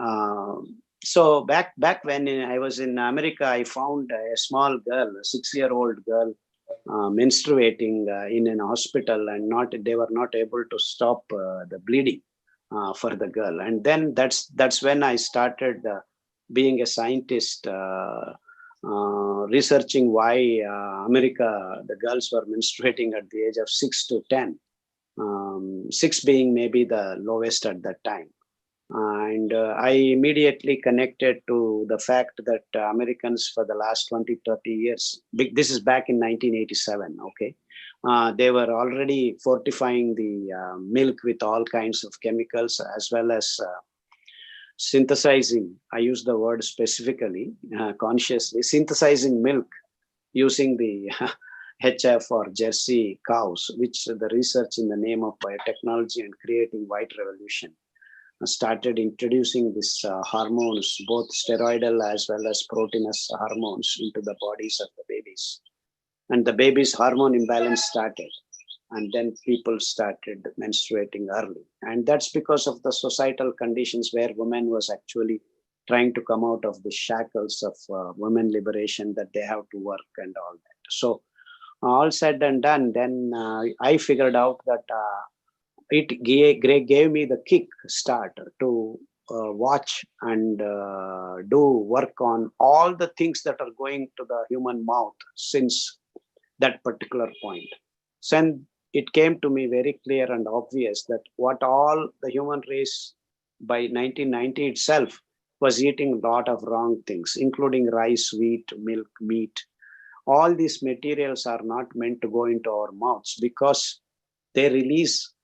So back when I was in America, I found a small girl, a 6-year-old girl, menstruating in an hospital, and they were not able to stop the bleeding for the girl. And then that's when I started being a scientist, researching why America, the girls were menstruating at the age of 6 to 10, 6 being maybe the lowest at that time. And I immediately connected to the fact that Americans for the last 20-30 years, this is back in 1987, okay, they were already fortifying the milk with all kinds of chemicals, as well as synthesizing, I use the word specifically, consciously, synthesizing milk using the HF or Jersey cows, which the research in the name of biotechnology and creating white revolution started introducing these hormones, both steroidal as well as proteinous hormones, into the bodies of the babies. And the baby's hormone imbalance started. And then people started menstruating early. And that's because of the societal conditions where women was actually trying to come out of the shackles of women liberation, that they have to work and all that. So all said and done, then I figured out that it gave me the kick start to watch and do work on all the things that are going to the human mouth since that particular point. So it came to me very clear and obvious that what all the human race by 1990 itself was eating a lot of wrong things, including rice, wheat, milk, meat. All these materials are not meant to go into our mouths because they release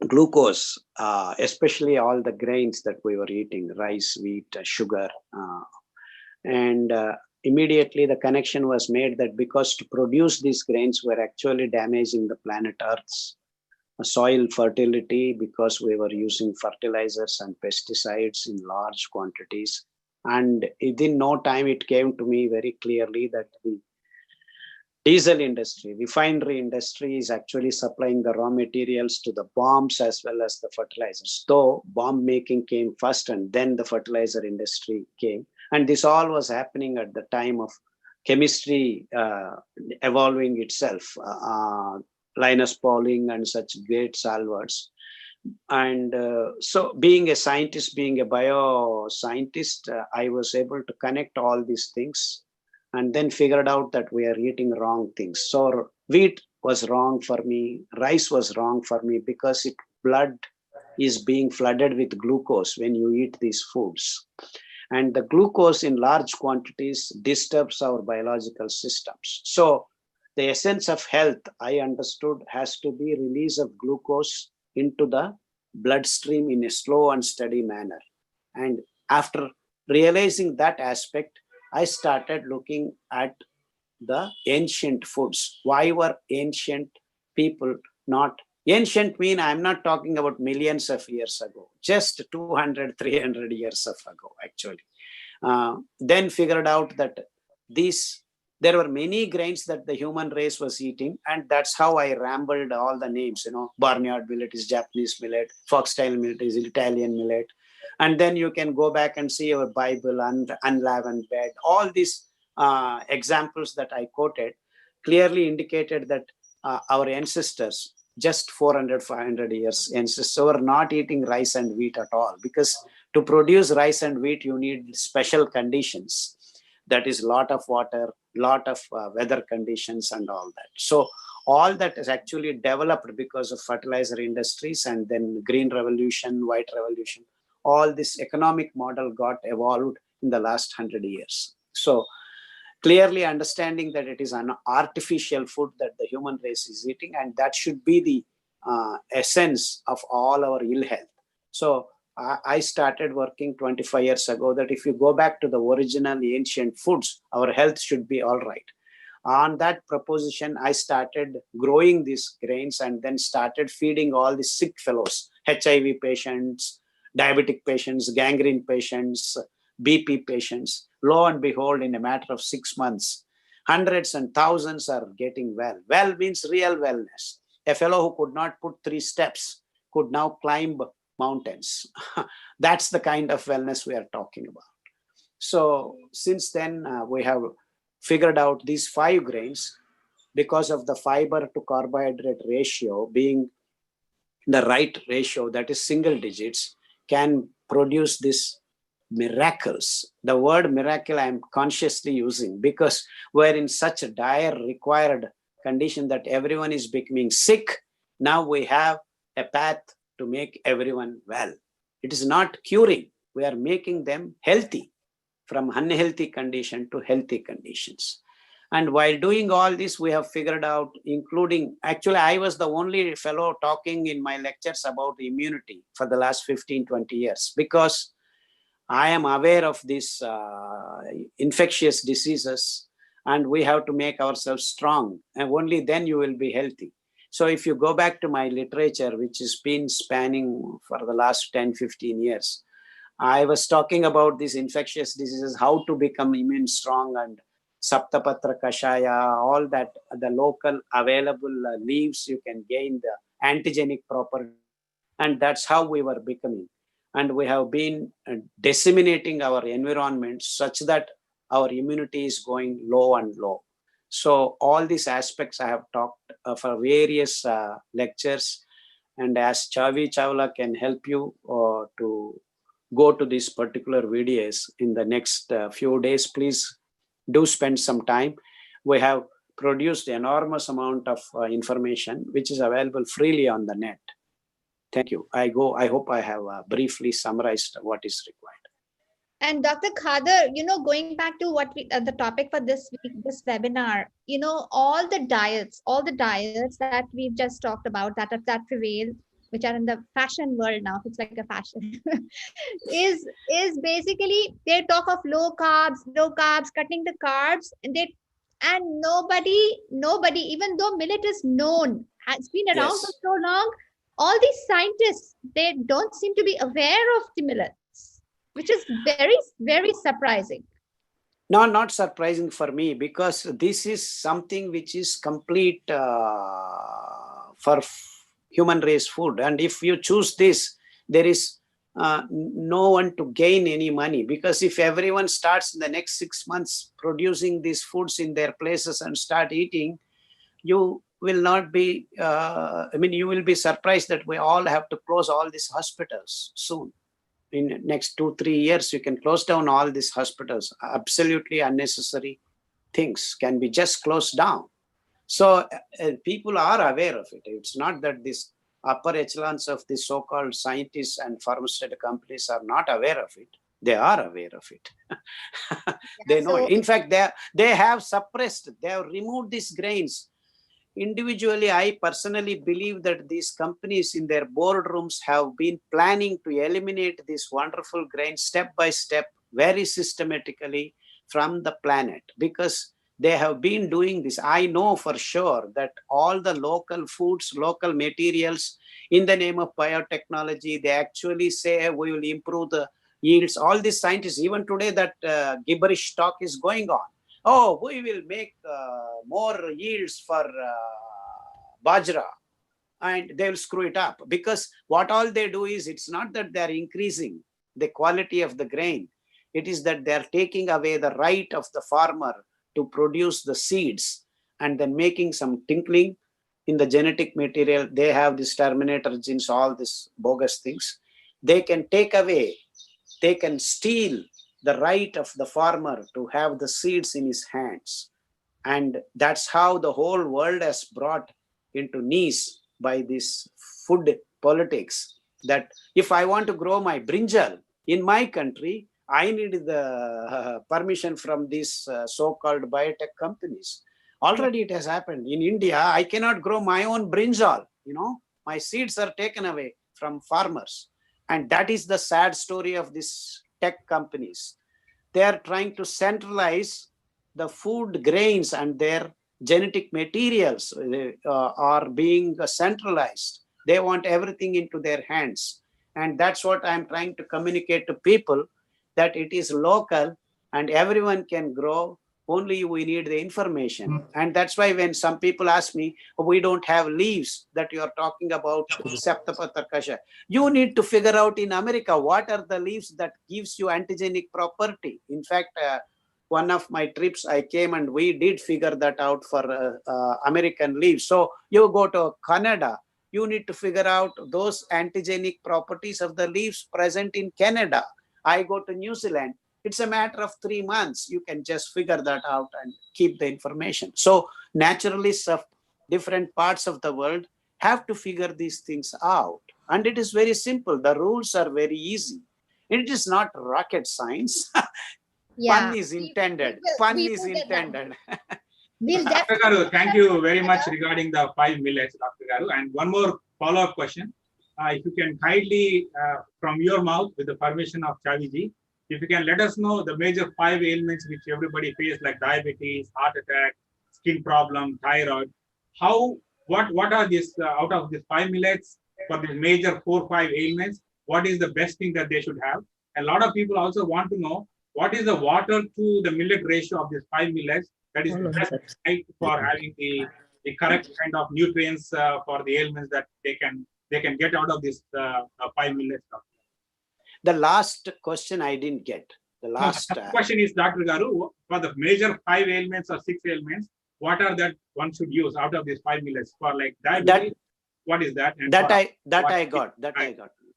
glucose, especially all the grains that we were eating, rice, wheat, sugar. And immediately the connection was made that because to produce these grains, we're actually damaging the planet Earth's soil fertility, because we were using fertilizers and pesticides in large quantities. And within no time, it came to me very clearly that the diesel industry, refinery industry is actually supplying the raw materials to the bombs as well as the fertilizers. Though bomb making came first and then the fertilizer industry came. And this all was happening at the time of chemistry evolving itself. Linus Pauling and such great salvers. And so being a scientist, being a bioscientist, I was able to connect all these things and then figured out that we are eating wrong things. So wheat was wrong for me, rice was wrong for me because blood is being flooded with glucose when you eat these foods. And the glucose in large quantities disturbs our biological systems. So the essence of health, I understood, has to be release of glucose into the bloodstream in a slow and steady manner. And after realizing that aspect, I started looking at the ancient foods. Why were ancient people not ancient? Mean I'm not talking about millions of years ago, just 200, 300 years ago, actually. Then figured out that there were many grains that the human race was eating, and that's how I rambled all the names, barnyard millet is Japanese millet, foxtail millet is Italian millet. And then you can go back and see our Bible and unleavened bread. All these examples that I quoted clearly indicated that our ancestors, just 400, 500 years ancestors, were not eating rice and wheat at all, because to produce rice and wheat, you need special conditions. That is lot of water, lot of weather conditions and all that. So all that is actually developed because of fertilizer industries and then green revolution, white revolution. All this economic model got evolved in the last 100 years. So clearly understanding that it is an artificial food that the human race is eating, and that should be the essence of all our ill health. So I started working 25 years ago that if you go back to the original ancient foods, our health should be all right. On that proposition, I started growing these grains and then started feeding all the sick fellows, HIV patients, diabetic patients, gangrene patients, BP patients. Lo and behold, in a matter of 6 months, hundreds and thousands are getting well. Well means real wellness. A fellow who could not put 3 steps could now climb mountains. That's the kind of wellness we are talking about. So since then, we have figured out these 5 grains because of the fiber to carbohydrate ratio being the right ratio, that is single digits, can produce this miracles. The word miracle I'm consciously using because we're in such a dire required condition that everyone is becoming sick. Now we have a path to make everyone well. It is not curing. We are making them healthy from unhealthy condition to healthy conditions. And while doing all this, we have figured out, including, actually, I was the only fellow talking in my lectures about immunity for the last 15, 20 years, because I am aware of these infectious diseases, and we have to make ourselves strong, and only then you will be healthy. So if you go back to my literature, which has been spanning for the last 10, 15 years, I was talking about these infectious diseases, how to become immune strong, and Saptapatra Kashaya, all that, the local available leaves, you can gain the antigenic property. And that's how we were becoming. And we have been disseminating our environment such that our immunity is going low and low. So all these aspects I have talked for various lectures. And as Chavi Chawla can help you to go to these particular videos in the next few days, please do spend some time. We have produced enormous amount of information, which is available freely on the net. Thank you. I hope I have briefly summarized what is required. And Dr. Khader, going back to what the topic for this week, this webinar, all the diets that we've just talked about that prevail, which are in the fashion world now, it's like a fashion, is basically they talk of low carbs, cutting the carbs, and nobody, even though millet is known, has been around for so long, all these scientists, they don't seem to be aware of the millets. which is very, very surprising. No, not surprising for me, because this is something which is complete for human race food. And if you choose this, there is no one to gain any money, because if everyone starts in the next 6 months producing these foods in their places and start eating, you will not be, you will be surprised that we all have to close all these hospitals soon. In next 2-3 years, you can close down all these hospitals. Absolutely unnecessary things can be just closed down. So people are aware of it. It's not that these upper echelons of the so-called scientists and pharmaceutical companies are not aware of it. They are aware of it. They know it. In fact, they have suppressed, they have removed these grains. Individually, I personally believe that these companies in their boardrooms have been planning to eliminate this wonderful grain step by step, very systematically from the planet, because they have been doing this. I know for sure that all the local foods, local materials, in the name of biotechnology, they actually say we will improve the yields. All these scientists, even today, that gibberish talk is going on. Oh, we will make more yields for bajra, and they will screw it up, because what all they do is, it's not that they are increasing the quality of the grain. It is that they are taking away the right of the farmer to produce the seeds, and then making some tinkling in the genetic material. They have this terminator genes, all these bogus things. They can take away, they can steal the right of the farmer to have the seeds in his hands. And that's how the whole world has brought into knees by this food politics, that if I want to grow my brinjal in my country, I need the permission from these so-called biotech companies. Already it has happened. In India, I cannot grow my own brinjal. My seeds are taken away from farmers. And that is the sad story of these tech companies. They are trying to centralize the food grains, and their genetic materials are being centralized. They want everything into their hands. And that's what I'm trying to communicate to people, that it is local and everyone can grow. Only we need the information. And that's why when some people ask me, we don't have leaves that you are talking about, Septapatra kasha. You need to figure out in America, what are the leaves that gives you antigenic property. In fact, one of my trips, I came and we did figure that out for American leaves. So you go to Canada, you need to figure out those antigenic properties of the leaves present in Canada. I go to New Zealand. It's a matter of 3 months. You can just figure that out and keep the information. So naturalists of different parts of the world have to figure these things out. And it is very simple. The rules are very easy. It is not rocket science. Fun is intended. Fun is intended. Dr. Garu, thank you very much regarding the 5 millets, Dr. Garu. And one more follow-up question. If you can kindly, from your mouth, with the permission of Chaviji, if you can let us know the major 5 ailments which everybody faces, like diabetes, heart attack, skin problem, thyroid. What are these, out of these 5 millets, for the major 4-5 ailments, what is the best thing that they should have? A lot of people also want to know, what is the water to the millet ratio of these 5 millets that is best right for having the correct kind of nutrients for the ailments that they can get out of this 5 millets? The last question I didn't get. The last question is, Dr. Garu, for the major 5 ailments or 6 ailments, what are that one should use out of these 5 millets? For like diabetes, what is that? And I got.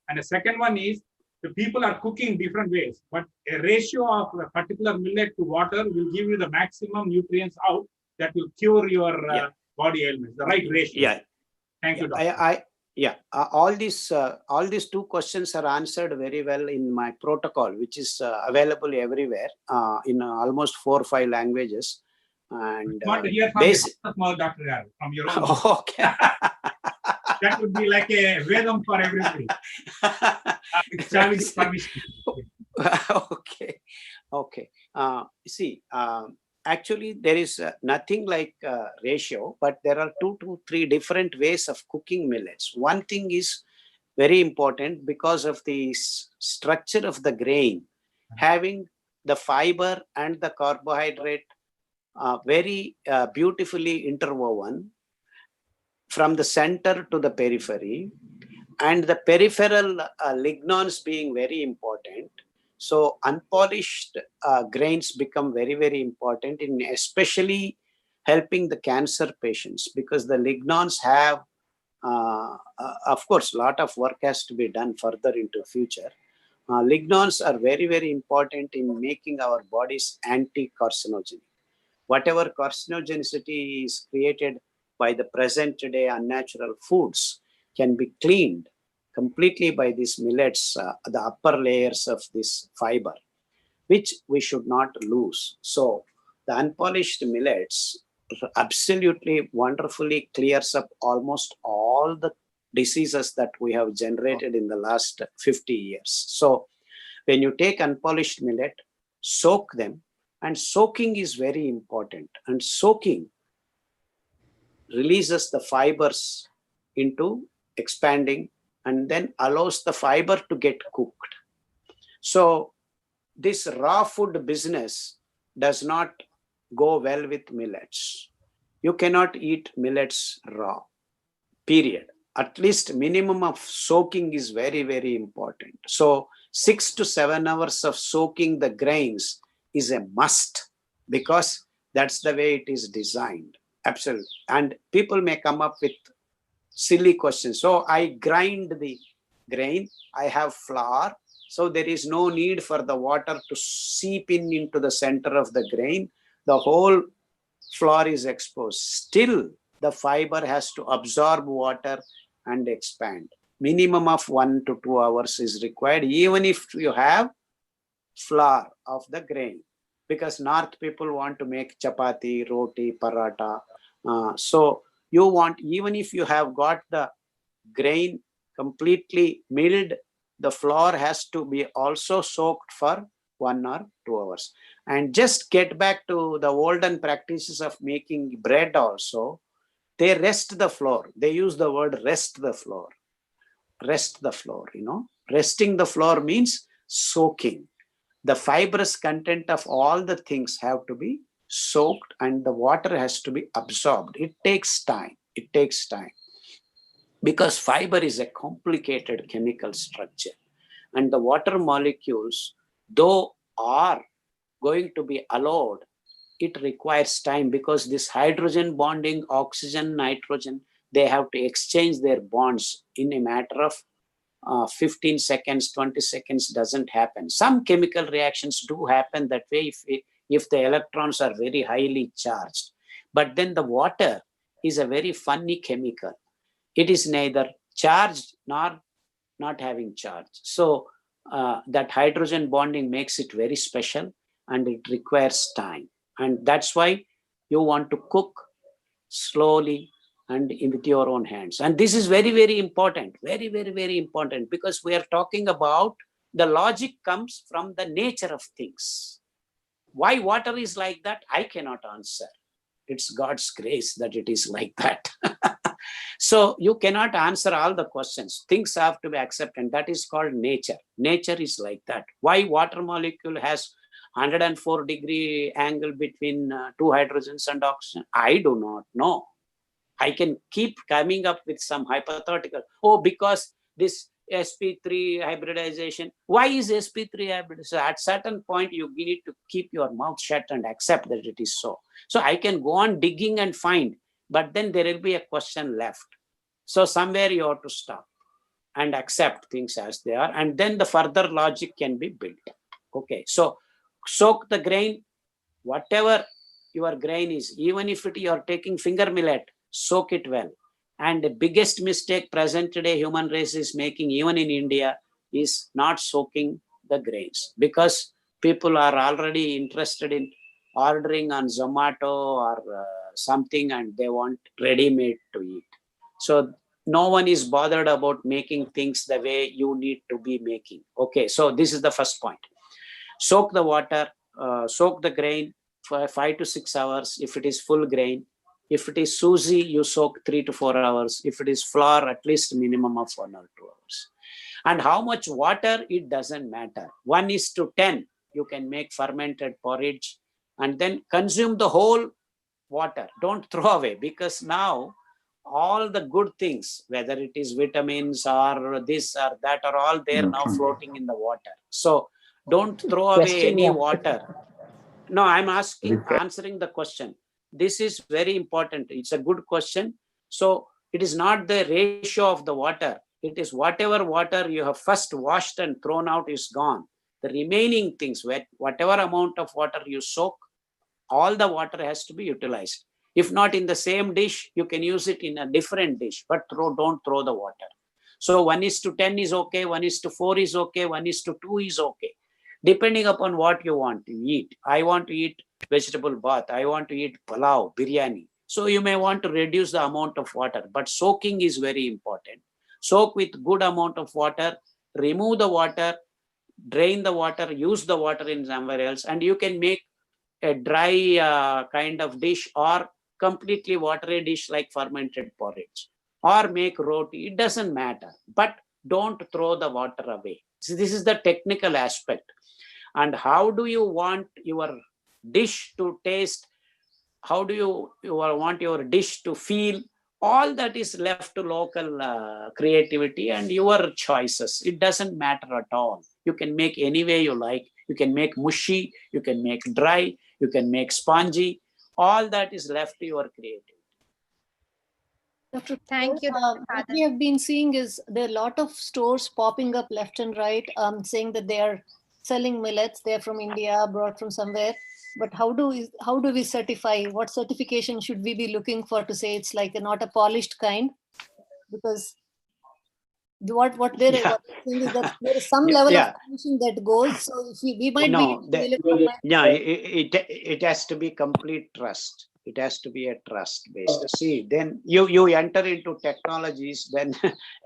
And the second one is, the people are cooking different ways, but a ratio of a particular millet to water will give you the maximum nutrients out that will cure your body ailments. The right ratio. Yeah. Thank you, Doctor. All these 2 questions are answered very well in my protocol, which is available everywhere in almost 4 or 5 languages. And want to hear from small Dr. Garu, from your own. Okay. That would be like a Vedam for everybody. Okay. See, actually, there is nothing like ratio, but there are 2 to 3 different ways of cooking millets. One thing is, very important because of the structure of the grain, having the fiber and the carbohydrate very beautifully interwoven from the center to the periphery, and the peripheral lignons being very important. So unpolished grains become very, very important in especially helping the cancer patients, because the lignons have, of course, a lot of work has to be done further into future. Lignons are very, very important in making our bodies anti-carcinogenic. Whatever carcinogenicity is created by the present day unnatural foods can be cleaned completely by these millets, the upper layers of this fiber, which we should not lose. So the unpolished millets absolutely wonderfully clears up almost all the diseases that we have generated in the last 50 years. So when you take unpolished millet, soak them, and soaking is very important. And soaking releases the fibers into expanding and then allows the fiber to get cooked. So this raw food business does not go well with millets. You cannot eat millets raw, period. At least minimum of soaking is very, very important. So 6 to 7 hours of soaking the grains is a must, because that's the way it is designed. Absolutely. And people may come up with silly questions. So I grind the grain, I have flour, so there is no need for the water to seep in into the center of the grain. The whole flour is exposed. Still, the fiber has to absorb water and expand. Minimum of 1 to 2 hours is required, even if you have flour of the grain, because North people want to make chapati, roti, paratha. So you want, even if you have got the grain completely milled, the flour has to be also soaked for 1 or 2 hours. And just get back to the olden practices of making bread also. They rest the flour. They use the word rest the flour. Rest the flour, Resting the flour means soaking. The fibrous content of all the things have to be soaked and the water has to be absorbed. It takes time. It takes time. Because fiber is a complicated chemical structure. And the water molecules, though are going to be allowed, it requires time, because this hydrogen bonding, oxygen, nitrogen, they have to exchange their bonds in a matter of 15 seconds, 20 seconds doesn't happen. Some chemical reactions do happen that way if the electrons are very highly charged. But then the water is a very funny chemical. It is neither charged nor not having charge. So that hydrogen bonding makes it very special and it requires time. And that's why you want to cook slowly and with your own hands. And this is very, very important. Very, very, very important, because we are talking about the logic comes from the nature of things. Why water is like that, I cannot answer. It's God's grace that it is like that. So you cannot answer all the questions. Things have to be accepted. That is called nature. Nature is like that. Why water molecule has 104-degree angle between two hydrogens and oxygen? I do not know. I can keep coming up with some hypothetical. Oh, because this sp3 hybridization. Why is sp3 hybrid? So at certain point, you need to keep your mouth shut and accept that it is so. So I can go on digging and find, but then there will be a question left. So somewhere you have to stop and accept things as they are. And then the further logic can be built. Okay, so soak the grain, whatever your grain is, even if you are taking finger millet, soak it well. And the biggest mistake present today human race is making, even in India, is not soaking the grains, because people are already interested in ordering on Zomato or something, and they want ready-made to eat. So no one is bothered about making things the way you need to be making. Okay, so this is the first point. Soak the water, soak the grain for 5 to 6 hours if it is full grain. If it is suji, you soak 3 to 4 hours. If it is flour, at least minimum of 1 or 2 hours. And how much water, it doesn't matter. 1:10, you can make fermented porridge and then consume the whole water. Don't throw away, because now all the good things, whether it is vitamins or this or that, are all there now floating in the water. So don't throw away any water. No, I'm answering the question. This is very important. It's a good question. So it is not the ratio of the water. It is whatever water you have first washed and thrown out is gone. The remaining things, whatever amount of water you soak, all the water has to be utilized. If not in the same dish, you can use it in a different dish, but don't throw the water. So 1:10 is okay, 1:4 is okay, 1:2 is okay, depending upon what you want to eat. I want to eat vegetable bath, I want to eat pulao, biryani. So you may want to reduce the amount of water, but soaking is very important. Soak with good amount of water, remove the water, drain the water, use the water in somewhere else, and you can make a dry kind of dish or completely watery dish like fermented porridge, or make roti. It doesn't matter, but don't throw the water away. So this is the technical aspect. And how do you want your dish to taste? How do you want your dish to feel? All that is left to local creativity and your choices. It doesn't matter at all. You can make any way you like. You can make mushy, you can make dry, you can make spongy. All that is left to your creativity. Dr. Thank you, Dr. What we have been seeing is there are a lot of stores popping up left and right, saying that they are selling millets. They're from India, brought from somewhere. But how do we certify? What certification should we be looking for to say it's like not a polished kind? Because what they're saying is that there is some level of polishing that goes. So if we might it has to be complete trust. It has to be a trust based. See, then you enter into technologies, then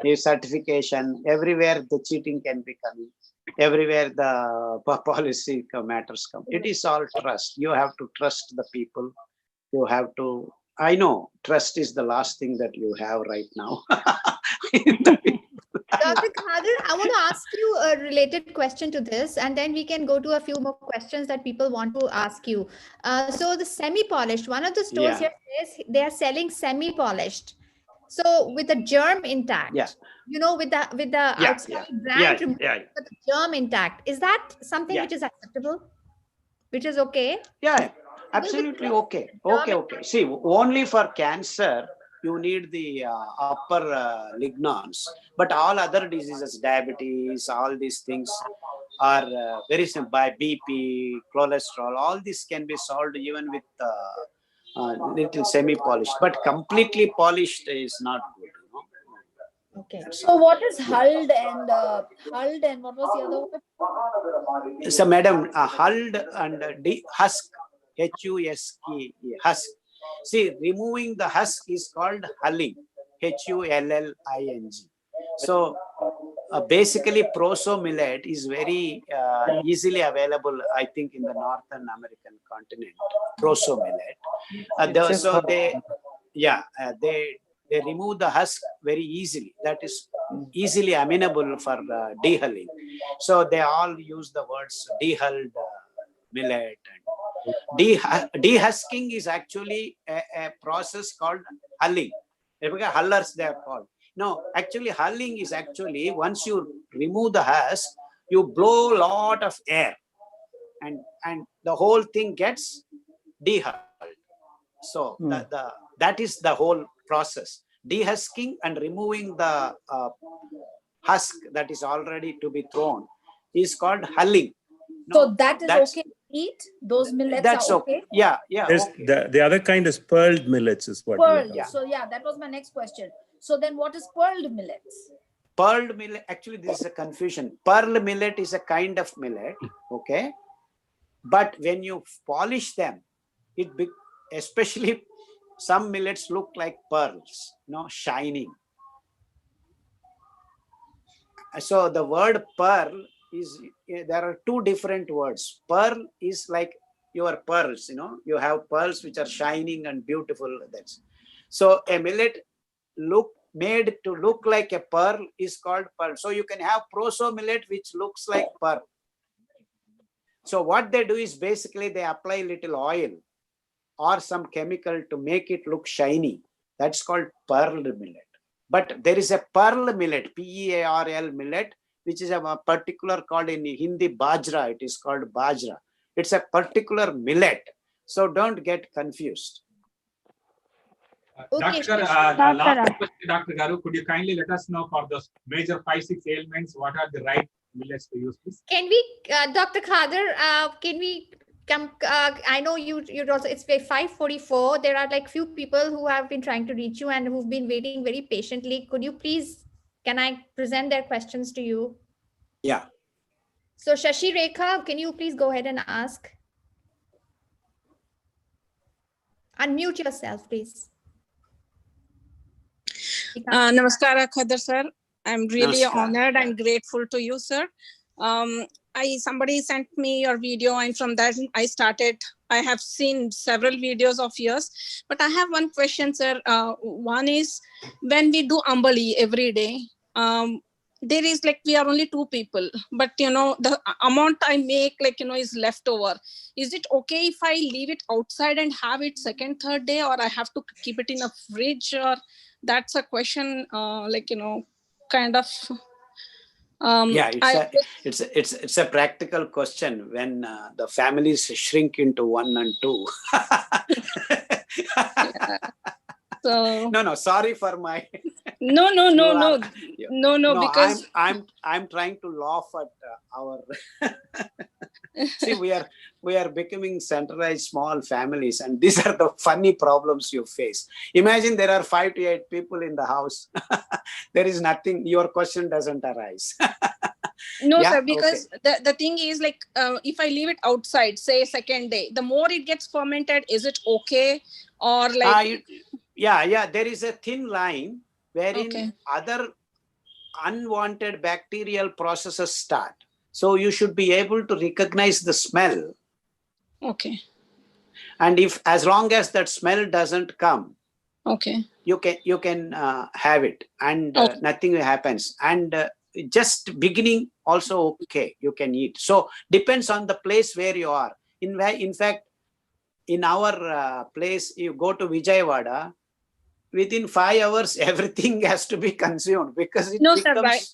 a certification, everywhere the cheating can be coming, everywhere the policy matters come. It is all trust. You have to trust the people. You have to, I know trust is the last thing that you have right now. Dr. Khader, I want to ask you a related question to this, and then we can go to a few more questions that people want to ask you. So the semi-polished, one of the stores here says they are selling semi-polished. So with the germ intact, with the outside brand, but the germ intact. Is that something which is acceptable? Which is okay? Yeah, absolutely okay. Okay. See, only for cancer, you need the upper lignans, but all other diseases, diabetes, all these things are very simple. By BP, cholesterol, all this can be solved even with little semi-polished, but completely polished is not good. Okay. So what is hulled and what was the other one? So, madam, hulled and husk, H-U-S-K, husk. See, removing the husk is called hulling, H-U-L-L-I-N-G. So, basically, proso millet is very easily available, I think, in the Northern American continent. Proso millet. So they remove the husk very easily. That is easily amenable for dehulling. So they all use the words dehulled millet. Dehusking is actually a process called hulling. Hullers they are called. No, actually hulling is actually once you remove the husk, you blow a lot of air and the whole thing gets dehulled. So that is the whole process. Dehusking and removing the husk that is already to be thrown is called hulling. So that is okay to eat? Those millets are okay? Yeah. Okay. The other kind is pearled millets is what. Pearled. So that was my next question. So then what is pearled millets? Pearled millet, actually this is a confusion. Pearl millet is a kind of millet, okay? But when you polish them, especially some millets look like pearls, shining. So the word pearl is, there are two different words. Pearl is like your pearls, you have pearls which are shining and beautiful. So a millet made to look like a pearl is called pearl. So you can have proso millet which looks like pearl. So what they do is basically they apply little oil or some chemical to make it look shiny. That's called pearl millet. But there is a pearl millet, P-E-A-R-L millet, which is a particular called in Hindi bajra. It is called bajra. It's a particular millet. So don't get confused. Okay, Doctor, Shashi. last question, Dr. Garu, could you kindly let us know for those major 5-6 ailments, what are the right millets to use, please? Can we, Dr. Khader, can we come? I know you'd also, it's 5:44. There are like few people who have been trying to reach you and who've been waiting very patiently. Could you please, can I present their questions to you? Yeah. So Shashi Rekha, can you please go ahead and ask? Unmute yourself, please. Namaskar, Khader sir. I'm really Namaskar. honored and grateful to you, sir. Somebody sent me your video, and from that I have seen several videos of yours. But I have one question, sir. One is, when we do Ambali every day, there is like, we are only 2 people, but the amount I make is left over. Is it okay if I leave it outside and have it second, third day, or I have to keep it in a fridge? Or that's a question, kind of. Yeah, it's a practical question when the families shrink into 1 and 2. Yeah. So No, sorry for my. No, because I'm trying to laugh at our. See, we are becoming centralized small families, and these are the funny problems you face. Imagine there are 5 to 8 people in the house. There is nothing. Your question doesn't arise. no, Yeah, sir, because the thing is like, if I leave it outside, say second day, the more it gets fermented, is it okay? Or like, yeah, there is a thin line wherein Okay. other unwanted bacterial processes start. So you should be able to recognize the smell. Okay. And if, as long as that smell doesn't come, Okay. you can have it, and Okay. nothing happens. And just beginning also okay, you can eat. So depends on the place where you are. In fact, in our place, you go to Vijayawada, within 5 hours, everything has to be consumed because it No, becomes. sir, right.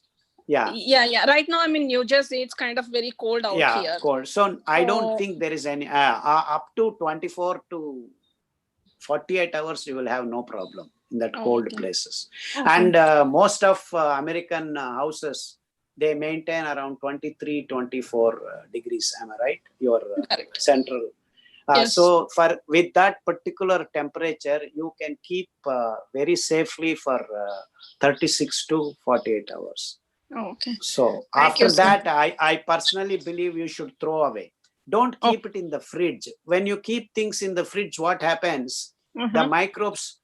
Yeah. Yeah. Right now, I'm in New Jersey. It's kind of very cold out Yeah, here. cold. So I don't So- think there is any up to 24 to 48 hours, you will have no problem in that cold Okay. places. Okay. And most of American houses, they maintain around 23, 24 degrees. Am I right? Your Correct. central. Yes. So with that particular temperature, you can keep very safely for 36 to 48 hours. Oh, okay. So Thank after you, sir. that, I personally believe you should throw away. Don't keep it in the fridge. When you keep things in the fridge, what happens? The Mhm. microbes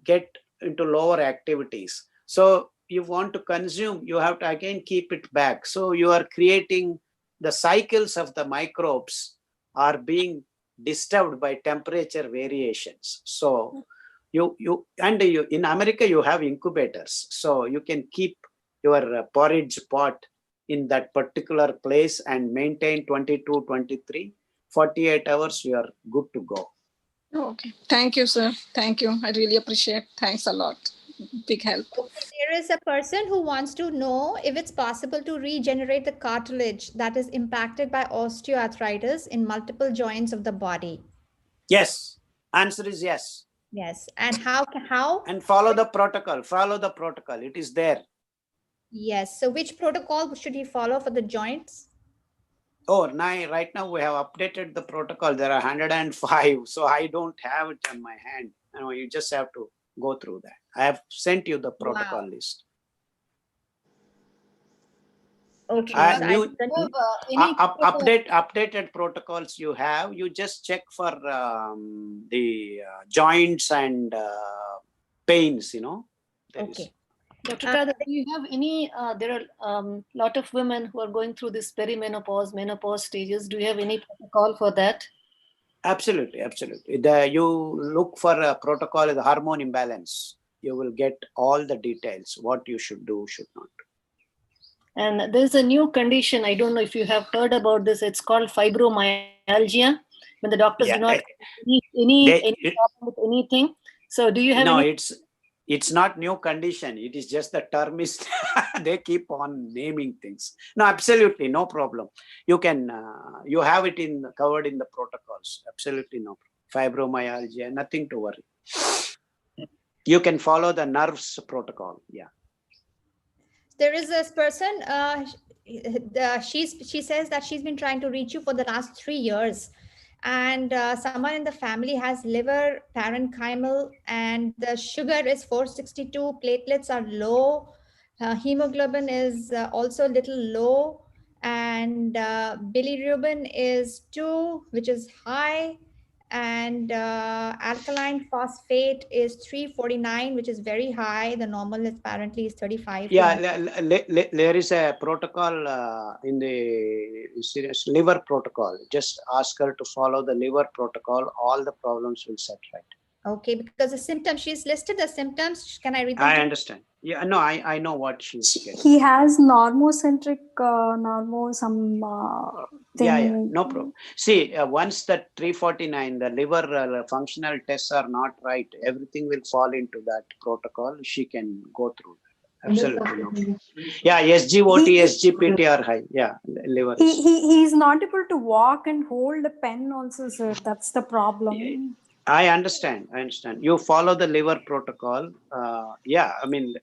get into lower activities. So you want to consume, you have to again keep it back. So you are creating the cycles of the microbes are being disturbed by temperature variations. So you in America, you have incubators. So you can keep your porridge pot in that particular place and maintain 22, 23, 48 hours, you are good to go. Okay. Thank you, sir. Thank you. I really appreciate. Thanks a lot. Big help. There is a person who wants to know if it's possible to regenerate the cartilage that is impacted by osteoarthritis in multiple joints of the body. Yes, answer is yes. Yes. And how? And follow the protocol. Follow the protocol. It is there. Yes. So which protocol should he follow for the joints? Oh, right now we have updated the protocol. There are 105. So I don't have it on my hand. You just have to go through that. I have sent you the protocol list. Okay. Updated protocols you have. You just check for the joints and pains, There is. Okay. Dr. Khader, do you have any, there are a lot of women who are going through this perimenopause, menopause stages. Do you have any protocol for that? Absolutely, absolutely. You look for a protocol, the hormone imbalance. You will get all the details, what you should do, should not. And there's a new condition. I don't know if you have heard about this. It's called fibromyalgia. When the doctors do not any problem with anything. So do you have any? It's not new condition. It is just the term is they keep on naming things. No, absolutely no problem. You can you have it covered in the protocols. Absolutely no problem. Fibromyalgia, nothing to worry. You can follow the nerves protocol. Yeah. There is this person. She says that she's been trying to reach you for the last 3 years. And someone in the family has liver parenchymal and the sugar is 462, platelets are low, hemoglobin is also a little low, and bilirubin is 2, which is high, and alkaline phosphate is 349, which is very high. The normal apparently is 35. Yeah, there is a protocol in the serious liver protocol. Just ask her to follow the liver protocol. All the problems will set right. Okay, because the symptoms, she's listed the symptoms. Can I read them? I understand. Yeah, no, I know what she's getting. He has normocentric, thing. Yeah, no problem. See, once the 349, the liver functional tests are not right, everything will fall into that protocol. She can go through that. Absolutely. No problem. Yeah, SGOT, SGPT are high. Yeah, liver. He's not able to walk and hold a pen also, sir. That's the problem. I understand. You follow the liver protocol. Yeah, I mean,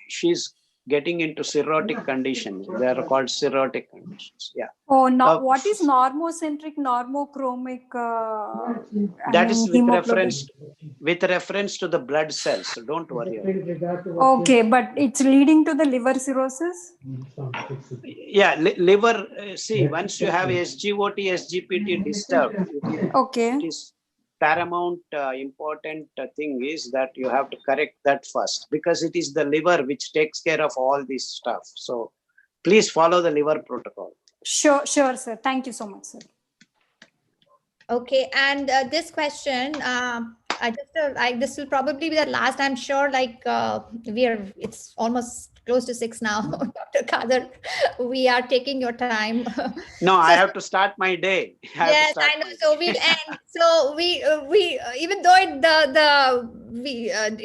she's getting into cirrhotic conditions. They are called cirrhotic conditions. Yeah. Oh, no. What is normocentric, normochromic? That is with reference to the blood cells. So don't worry. Okay, but it's leading to the liver cirrhosis? Yeah, liver. See, once you have SGOT, SGPT disturbed, it is paramount important thing is that you have to correct that first, because it is the liver which takes care of all this stuff. So please follow the liver protocol. Sure, sir. Thank you so much, sir. Okay, and this question, this will probably be the last. I'm sure, it's almost close to 6 now, Dr. Kader. We are taking your time. No, I have to start my day. Yes, I know. So we'll end. So we even though it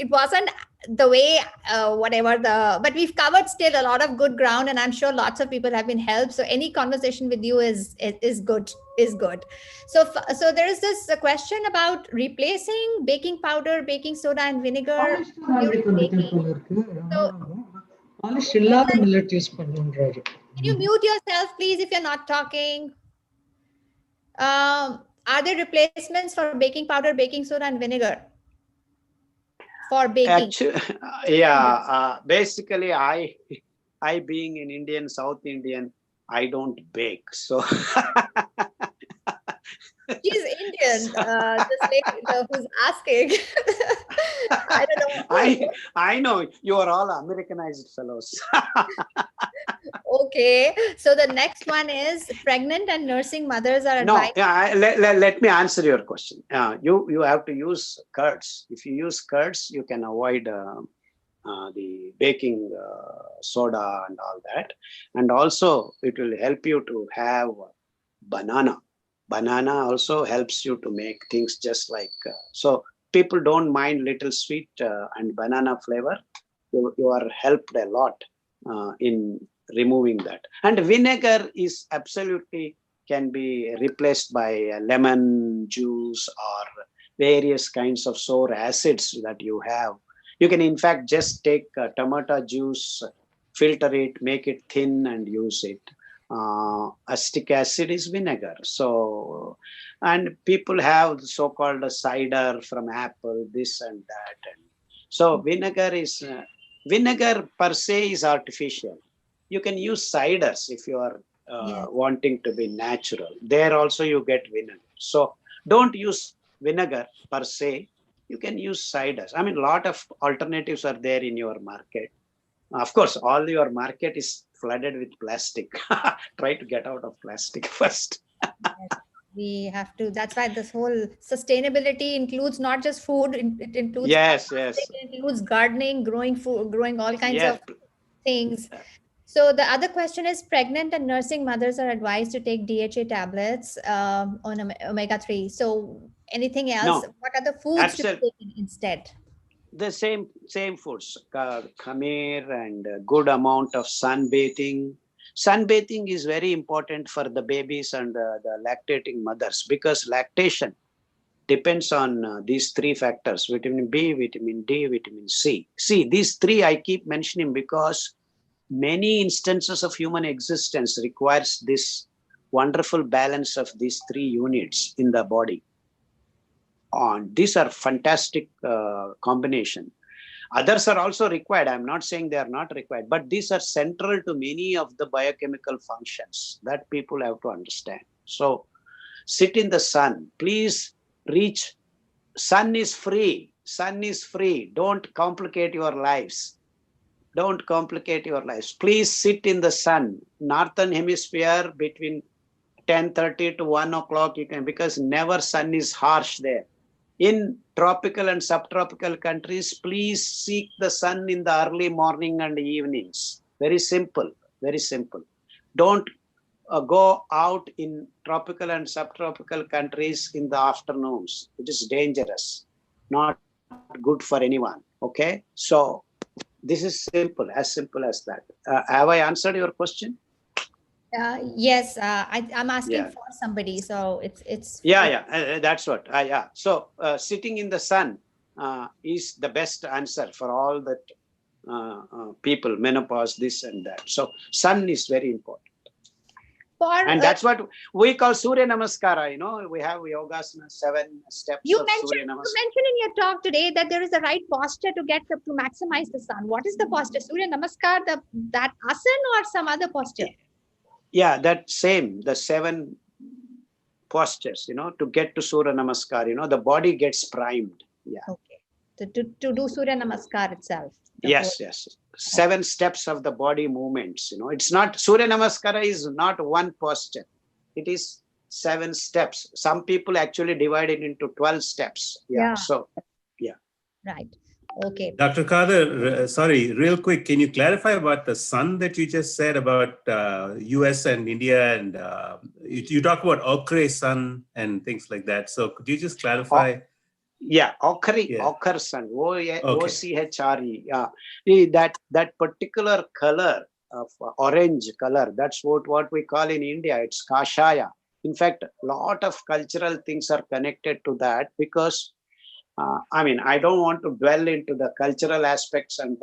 wasn't the way but we've covered still a lot of good ground, and I'm sure lots of people have been helped. So any conversation with you is good. So there is this question about replacing baking powder, baking soda, and vinegar during baking. So can you mute yourself, please, if you're not talking? Are there replacements for baking powder, baking soda, and vinegar for baking? Actually, yeah. Basically, I being an Indian, South Indian, I don't bake. So she's Indian. This lady who's asking. I don't know. I know you are all Americanized fellows. Okay, so the next one is pregnant and nursing mothers are advised. No, yeah, let me answer your question. You have to use curds. If you use curds, you can avoid the baking soda and all that. And also, it will help you to have banana. Banana also helps you to make things just like so. People don't mind little sweet and banana flavor. You are helped a lot in removing that. And vinegar is absolutely can be replaced by lemon juice or various kinds of sour acids that you have. You can in fact just take tomato juice, filter it, make it thin and use it. Acetic acid is vinegar. So, and people have so-called cider from apple, this and that. And so vinegar per se is artificial. You can use ciders if you are wanting to be natural. There also you get vinegar. So don't use vinegar per se. You can use ciders. I mean, a lot of alternatives are there in your market. Of course, all your market is flooded with plastic. Try to get out of plastic first. We have to, that's why this whole sustainability includes not just food, it includes Yes, plastic, yes, it includes gardening, growing food, growing all kinds yes. of things. So the other question is, pregnant and nursing mothers are advised to take DHA tablets on omega-3. So anything else? No, What are the foods to be absolutely. taken instead? The same foods, khamir and a good amount of sunbathing. Sunbathing is very important for the babies and the lactating mothers, because lactation depends on these three factors: vitamin B, vitamin D, vitamin C. See, these three I keep mentioning because many instances of human existence requires this wonderful balance of these three units in the body. These are fantastic combination. Others are also required. I'm not saying they are not required, but these are central to many of the biochemical functions that people have to understand. So sit in the sun. Please reach. Sun is free. Sun is free. Don't complicate your lives. Don't complicate your lives. Please sit in the sun. Northern hemisphere between 10:30 to 1 o'clock you can, because never sun is harsh there. In tropical and subtropical countries, please seek the sun in the early morning and evenings. Very simple, very simple. Don't go out in tropical and subtropical countries in the afternoons. It is dangerous, not good for anyone. Okay, so this is simple as that. Have I answered your question? Yes, I'm asking Yeah. for somebody, so it's That's what. Yeah. So sitting in the sun is the best answer for all that people, menopause, this and that. So sun is very important, and that's what we call Surya Namaskara. You know, we have yogasana, 7 steps you of Surya Namaskara. mentioned in your talk today that there is a right posture to get to maximize the sun. What is the posture? Surya Namaskar, that asana, or some other posture? Yeah, that same, the 7 postures, you know, to get to Surya Namaskar, you know, the body gets primed. Yeah. Okay. To do Surya Namaskar itself. Yes. 7 steps of the body movements, you know. It's not, Surya Namaskara is not one posture. It is 7 steps. Some people actually divide it into 12 steps. Yeah. So, yeah. Right. Okay. Dr. Kader, sorry, real quick, can you clarify about the sun that you just said about US and India, and you talk about ochre sun and things like that. So could you just clarify? Ochre sun, O-C-H-R-E. Yeah. That particular color of orange color, that's what we call in India, it's kashaya. In fact, a lot of cultural things are connected to that, because I mean, I don't want to dwell into the cultural aspects, and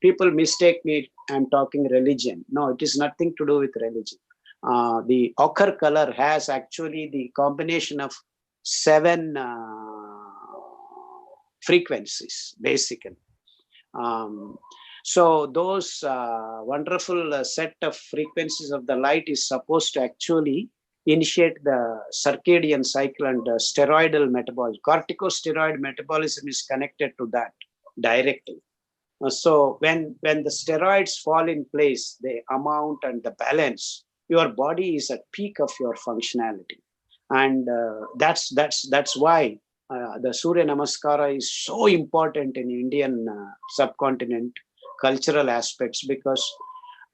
people mistake me, I'm talking religion. No, it is nothing to do with religion. The ochre color has actually the combination of 7 frequencies, basically. So those wonderful set of frequencies of the light is supposed to actually initiate the circadian cycle and steroidal metabolism. Corticosteroid metabolism is connected to that directly. So when the steroids fall in place, the amount and the balance, your body is at peak of your functionality. And that's why the Surya Namaskara is so important in Indian subcontinent cultural aspects, because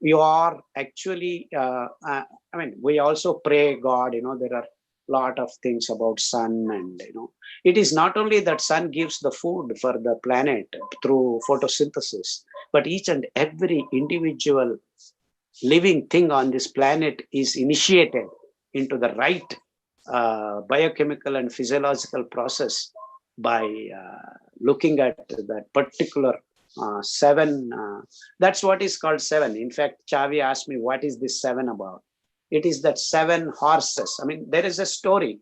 you are actually, I mean, we also pray God, you know, there are a lot of things about sun, and, you know, it is not only that sun gives the food for the planet through photosynthesis, but each and every individual living thing on this planet is initiated into the right biochemical and physiological process by looking at that particular 7. That's what is called 7. In fact, Chavi asked me, what is this 7 about? It is that 7 horses. I mean, there is a story.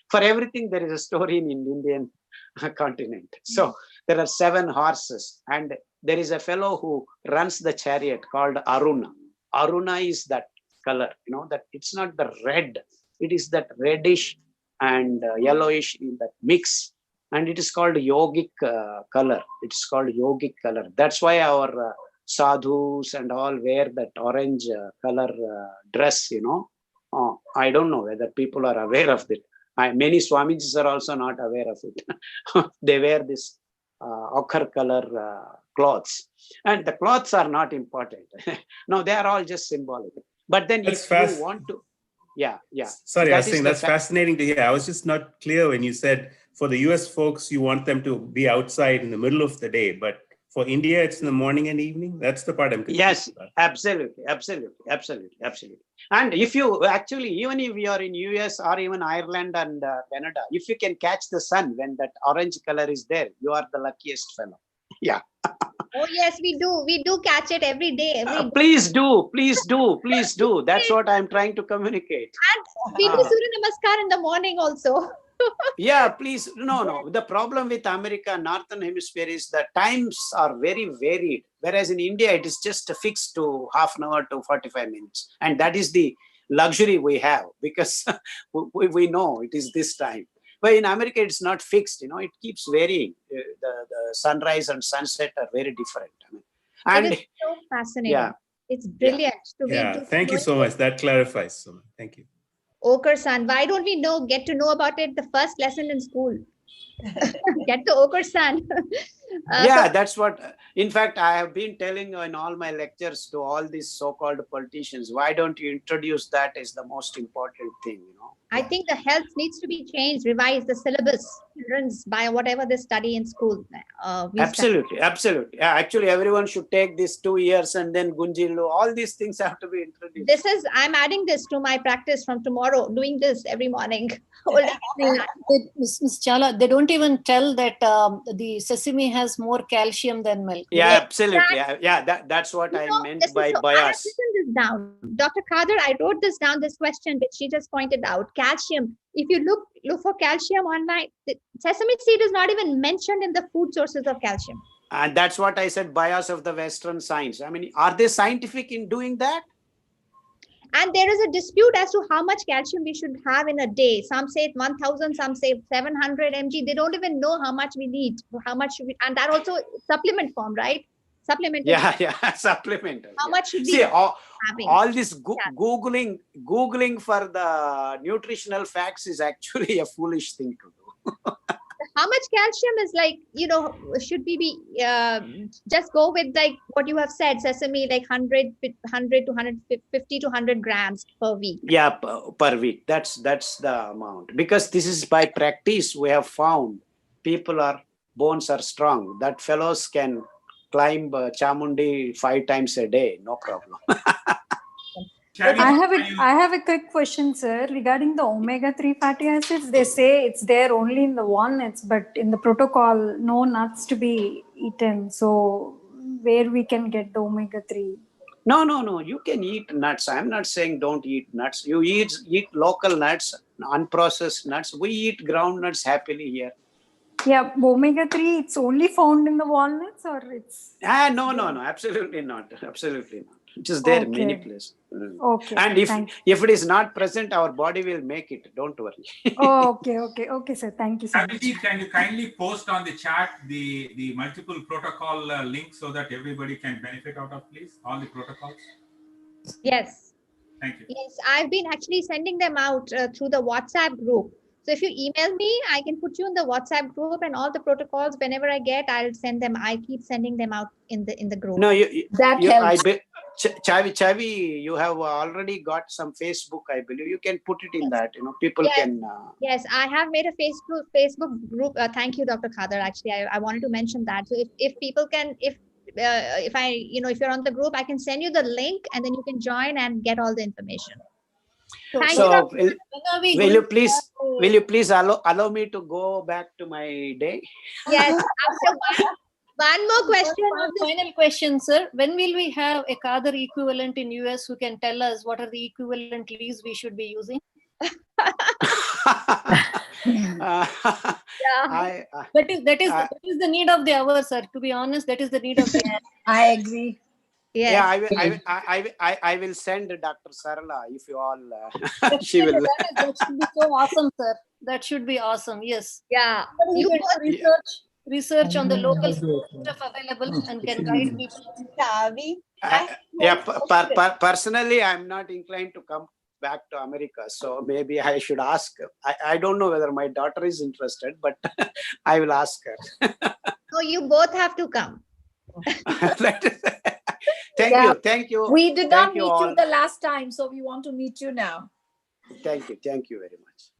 For everything, there is a story in Indian continent. So there are 7 horses, and there is a fellow who runs the chariot called Aruna. Aruna is that color, you know, that it's not the red. It is that reddish and yellowish in that mix. And it is called yogic color. It is called yogic color. That's why our sadhus and all wear that orange color dress, you know. I don't know whether people are aware of it. Many Swamijis are also not aware of it. They wear this ochre color clothes, and the clothes are not important. No, they are all just symbolic. But then That's if you want to, yeah. Sorry, I was That is saying the that's fascinating to hear. I was just not clear when you said for the US folks, you want them to be outside in the middle of the day, but for India, it's in the morning and evening. That's the part I'm confused Yes, about. absolutely. And if you actually, even if you are in US or even Ireland and Canada, if you can catch the sun when that orange color is there, you are the luckiest fellow. Yeah. Oh yes, we do. We do catch it every day. Every day. Please do. That's what I'm trying to communicate. And we do Surya Namaskar in the morning also. Yeah, please. No. The problem with America, Northern Hemisphere is the times are very varied. Whereas in India, it is just fixed to half an hour to 45 minutes. And that is the luxury we have because we know it is this time. But in America, it's not fixed. It keeps varying. The sunrise and sunset are very different. And it is so fascinating. Yeah. It's brilliant. Thank you so much. That clarifies so much. Thank you. Ochre sun. Why don't we get to know about it the first lesson in school? Get the ochre sun. Yeah, that's what, in fact, I have been telling in all my lectures to all these so-called politicians, why don't you introduce that as the most important thing, I think the health needs to be changed, revised, the syllabus, children's by whatever they study in school. Absolutely. Yeah, actually, everyone should take this 2 years and then Gunjilu, all these things have to be introduced. I'm adding this to my practice from tomorrow, doing this every morning. Ms. Chala, they don't even tell that the sesame has more calcium than milk. Yeah, absolutely. Yeah, that's what I meant by bias. I have written this down. Dr. Khader, I wrote this down, this question, which she just pointed out. Calcium. If you look for calcium online, sesame seed is not even mentioned in the food sources of calcium. And that's what I said, bias of the Western science. Are they scientific in doing that? And there is a dispute as to how much calcium we should have in a day. Some say 1,000, some say 700 mg. They don't even know how much we need, how much should we, and that also supplement form, right? Supplement. Yeah, supplemental. How much should we see having? All this googling for the nutritional facts is actually a foolish thing to do. How much calcium is should we be just go with like what you have said, sesame, like 100 to 150 to 100 grams per week. Yeah, per week. That's the amount. Because this is by practice we have found bones are strong. That fellows can climb Chamundi 5 times a day, no problem. I have a quick question, sir, regarding the omega-3 fatty acids. They say it's there only in the walnuts, but in the protocol, no nuts to be eaten. So where we can get the omega-3? No. You can eat nuts. I'm not saying don't eat nuts. You eat local nuts, unprocessed nuts. We eat ground nuts happily here. Yeah, omega-3, it's only found in the walnuts or it's... No, absolutely not. It is there in many places. Okay. And if it is not present, our body will make it. Don't worry. Okay, sir. Thank you so much. Abhijit, can you kindly post on the chat the multiple protocol links so that everybody can benefit out of, please? All the protocols. Yes. Thank you. Yes, I've been actually sending them out through the WhatsApp group. So if you email me, I can put you in the WhatsApp group, and all the protocols, whenever I get, I'll send them. I keep sending them out in the group. No, helps. Chavi, you have already got some Facebook, I believe. You can put it in that. People can. Yes, I have made a Facebook group. Thank you, Dr. Khader. Actually, I wanted to mention that. So if people can, if you're on the group, I can send you the link, and then you can join and get all the information. So will you please allow me to go back to my day? Yes. After one more question. Final question, sir. When will we have a Khader equivalent in US who can tell us what are the equivalent leaves we should be using? That is the need of the hour, sir. To be honest, that is the need of the hour. I agree. Yes. Yeah, I will send Dr. Sarala if you all. She will. That should be so awesome, sir. That should be awesome. Yes. Yeah. You can research on the local stuff available and can guide people. Personally, I'm not inclined to come back to America. So maybe I should ask her. I don't know whether my daughter is interested, but I will ask her. No, you both have to come. Thank you. We did not Thank meet you all. you the last time, so we want to meet you now. Thank you very much.